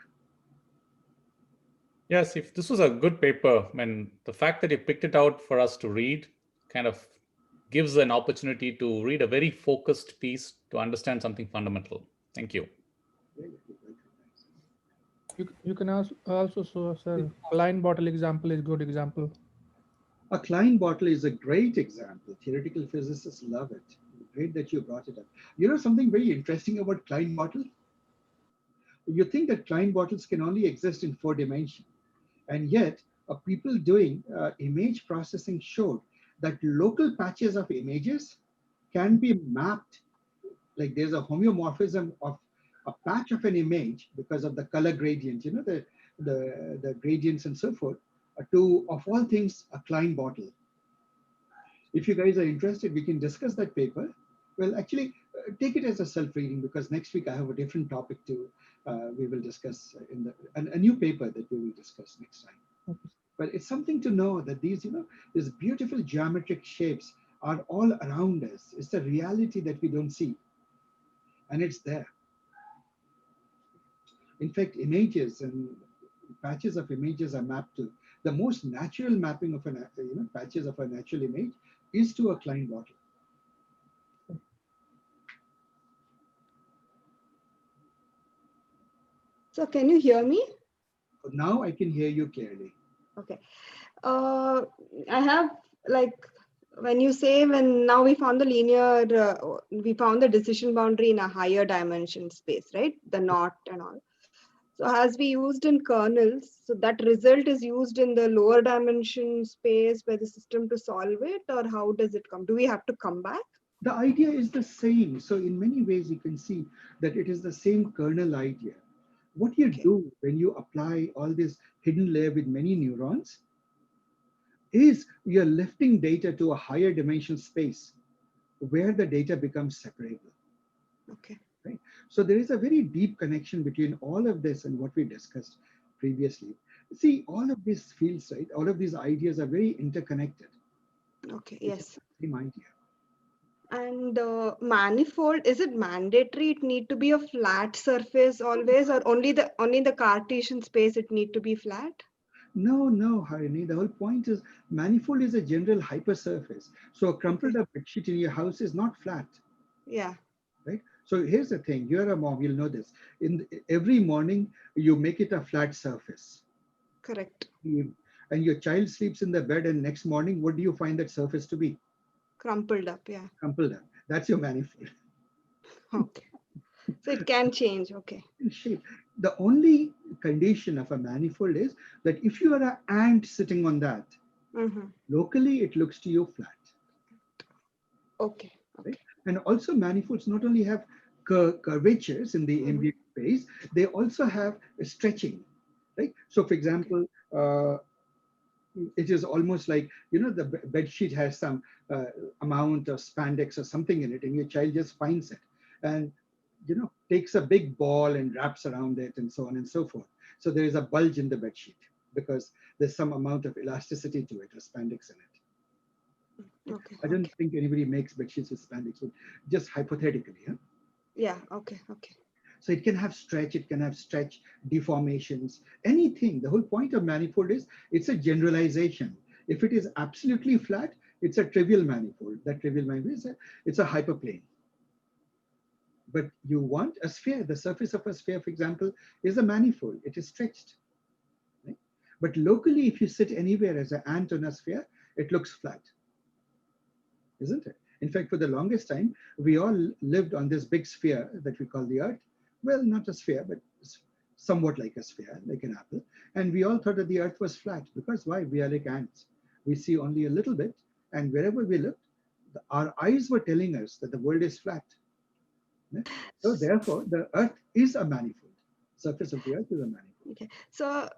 S6: Yes, if this was a good paper, I mean, the fact that you picked it out for us to read kind of gives an opportunity to read a very focused piece to understand something fundamental. Thank you.
S5: You can also show, sir, Klein bottle example is good example.
S1: A Klein bottle is a great example. Theoretical physicists love it. Great that you brought it up. You know something very interesting about Klein bottle? You think that Klein bottles can only exist in 4 dimensions. And yet, people doing image processing showed that local patches of images can be mapped. Like there's a homeomorphism of a patch of an image because of the color gradient, you know, the gradients and so forth, to, of all things, a Klein bottle. If you guys are interested, we can discuss that paper. Well, actually, take it as a self-reading because next week I have a different topic to, we will discuss in a new paper that we will discuss next time.
S5: Okay.
S1: But it's something to know that these, you know, these beautiful geometric shapes are all around us. It's a reality that we don't see. And it's there. In fact, images and patches of images are mapped to the most natural mapping of patches of a natural image is to a Klein bottle.
S7: So can you hear me?
S1: Now I can hear you clearly.
S7: Okay. I have like when you say now we found the linear, we found the decision boundary in a higher dimension space, right? The knot and all. So as we used in kernels, so that result is used in the lower dimension space by the system to solve it, or how does it come? Do we have to come back?
S1: The idea is the same. So in many ways, you can see that it is the same kernel idea. What you do when you apply all this hidden layer with many neurons is you're lifting data to a higher dimension space where the data becomes separable.
S7: Okay.
S1: Right? So there is a very deep connection between all of this and what we discussed previously. See, all of these fields, right? All of these ideas are very interconnected.
S7: Okay, yes.
S1: Same idea.
S7: And manifold, is it mandatory it need to be a flat surface always, or only the Cartesian space it need to be flat?
S1: No, Harini. The whole point is manifold is a general hypersurface. So a crumpled up bedsheet in your house is not flat,
S7: Yeah,
S1: right? So here's the thing. You're a mom, you'll know this. Every morning, you make it a flat surface.
S7: correct.
S1: And your child sleeps in the bed, and next morning, what do you find that surface to be?
S7: Crumpled up. Yeah.
S1: Crumpled up. That's your manifold.
S7: Okay. So it can change. Okay.
S1: In shape. The only condition of a manifold is that if you are an ant sitting on that,
S7: Mm-hmm.
S1: locally it looks to you flat.
S7: Okay.
S1: Right?
S7: Okay.
S1: And also manifolds not only have curvatures in the ambient space, they also have stretching. Right? So for example, it is almost like, the bed sheet has some amount of spandex or something in it, and your child just finds it and takes a big ball and wraps around it and so on and so forth. So there is a bulge in the bed sheet because there's some amount of elasticity to it or spandex in it.
S7: Okay.
S1: I don't
S7: Okay.
S1: think anybody makes bed sheets with spandex, but just hypothetically. Huh?
S7: Yeah. Okay. Okay.
S1: So it can have stretch, deformations, anything. The whole point of manifold is it's a generalization. If it is absolutely flat, it's a trivial manifold. That trivial manifold it's a hyperplane. But you want a sphere. The surface of a sphere, for example, is a manifold. It is stretched. Right? But locally, if you sit anywhere as an ant on a sphere, it looks flat, isn't it? In fact, for the longest time, we all lived on this big sphere that we call the Earth. Well, not a sphere, but somewhat like a sphere, like an apple. And we all thought that the Earth was flat because why? We are like ants. We see only a little bit, and wherever we looked, our eyes were telling us that the world is flat. So therefore, the Earth is a manifold. Surface of the Earth is a manifold.
S7: Okay. So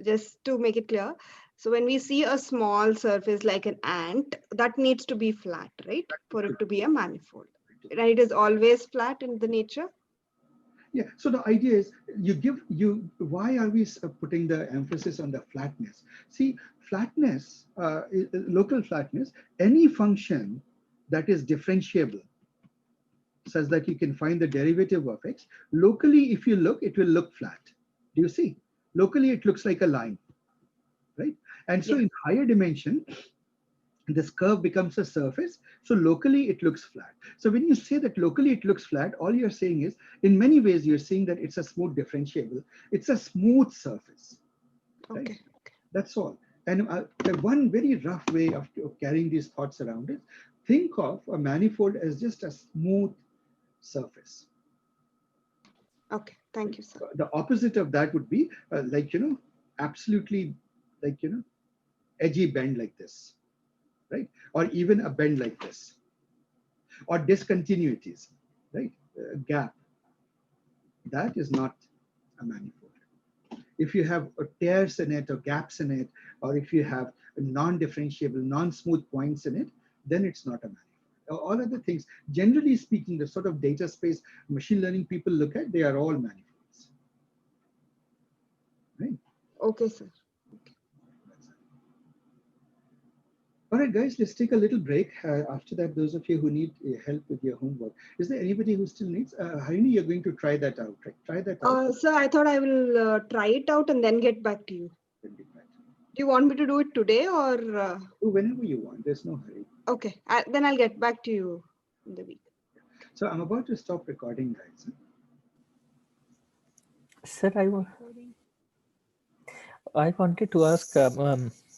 S7: just to make it clear, so when we see a small surface like an ant, that needs to be flat, right? For it to be a manifold. And it is always flat in the nature.
S1: Yeah. So the idea is why are we putting the emphasis on the flatness? See, flatness, local flatness, any function that is differentiable such that you can find the derivative of x, locally, if you look, it will look flat. Do you see? Locally, it looks like a line, right? And so
S7: Yeah.
S1: in higher dimension, this curve becomes a surface. So locally, it looks flat. So when you say that locally it looks flat, all you're saying is, in many ways, you're saying that it's a smooth differentiable. It's a smooth surface, right?
S7: Okay. Okay.
S1: That's all. And the one very rough way of carrying these thoughts around it, think of a manifold as just a smooth surface.
S7: Okay. Thank you, sir.
S1: The opposite of that would be absolutely edgy bend like this, right? Or even a bend like this, or discontinuities, right? Gap. That is not a manifold. If you have tears in it or gaps in it, or if you have non-differentiable, non-smooth points in it, then it's not a manifold. All other things, generally speaking, the sort of data space machine learning people look at, they are all manifolds. Right?
S7: Okay, sir.
S1: All right, guys, let's take a little break. After that, those of you who need help with your homework, is there anybody who still needs? Harini, you're going to try that out, right? Try that out.
S7: Sir, I thought I will try it out and then get back to you. Do you want me to do it today or?
S1: Do whenever you want. There's no hurry.
S7: Okay, then I'll get back to you in the week.
S1: So I'm about to stop recording, guys.
S2: Sir, I wanted to ask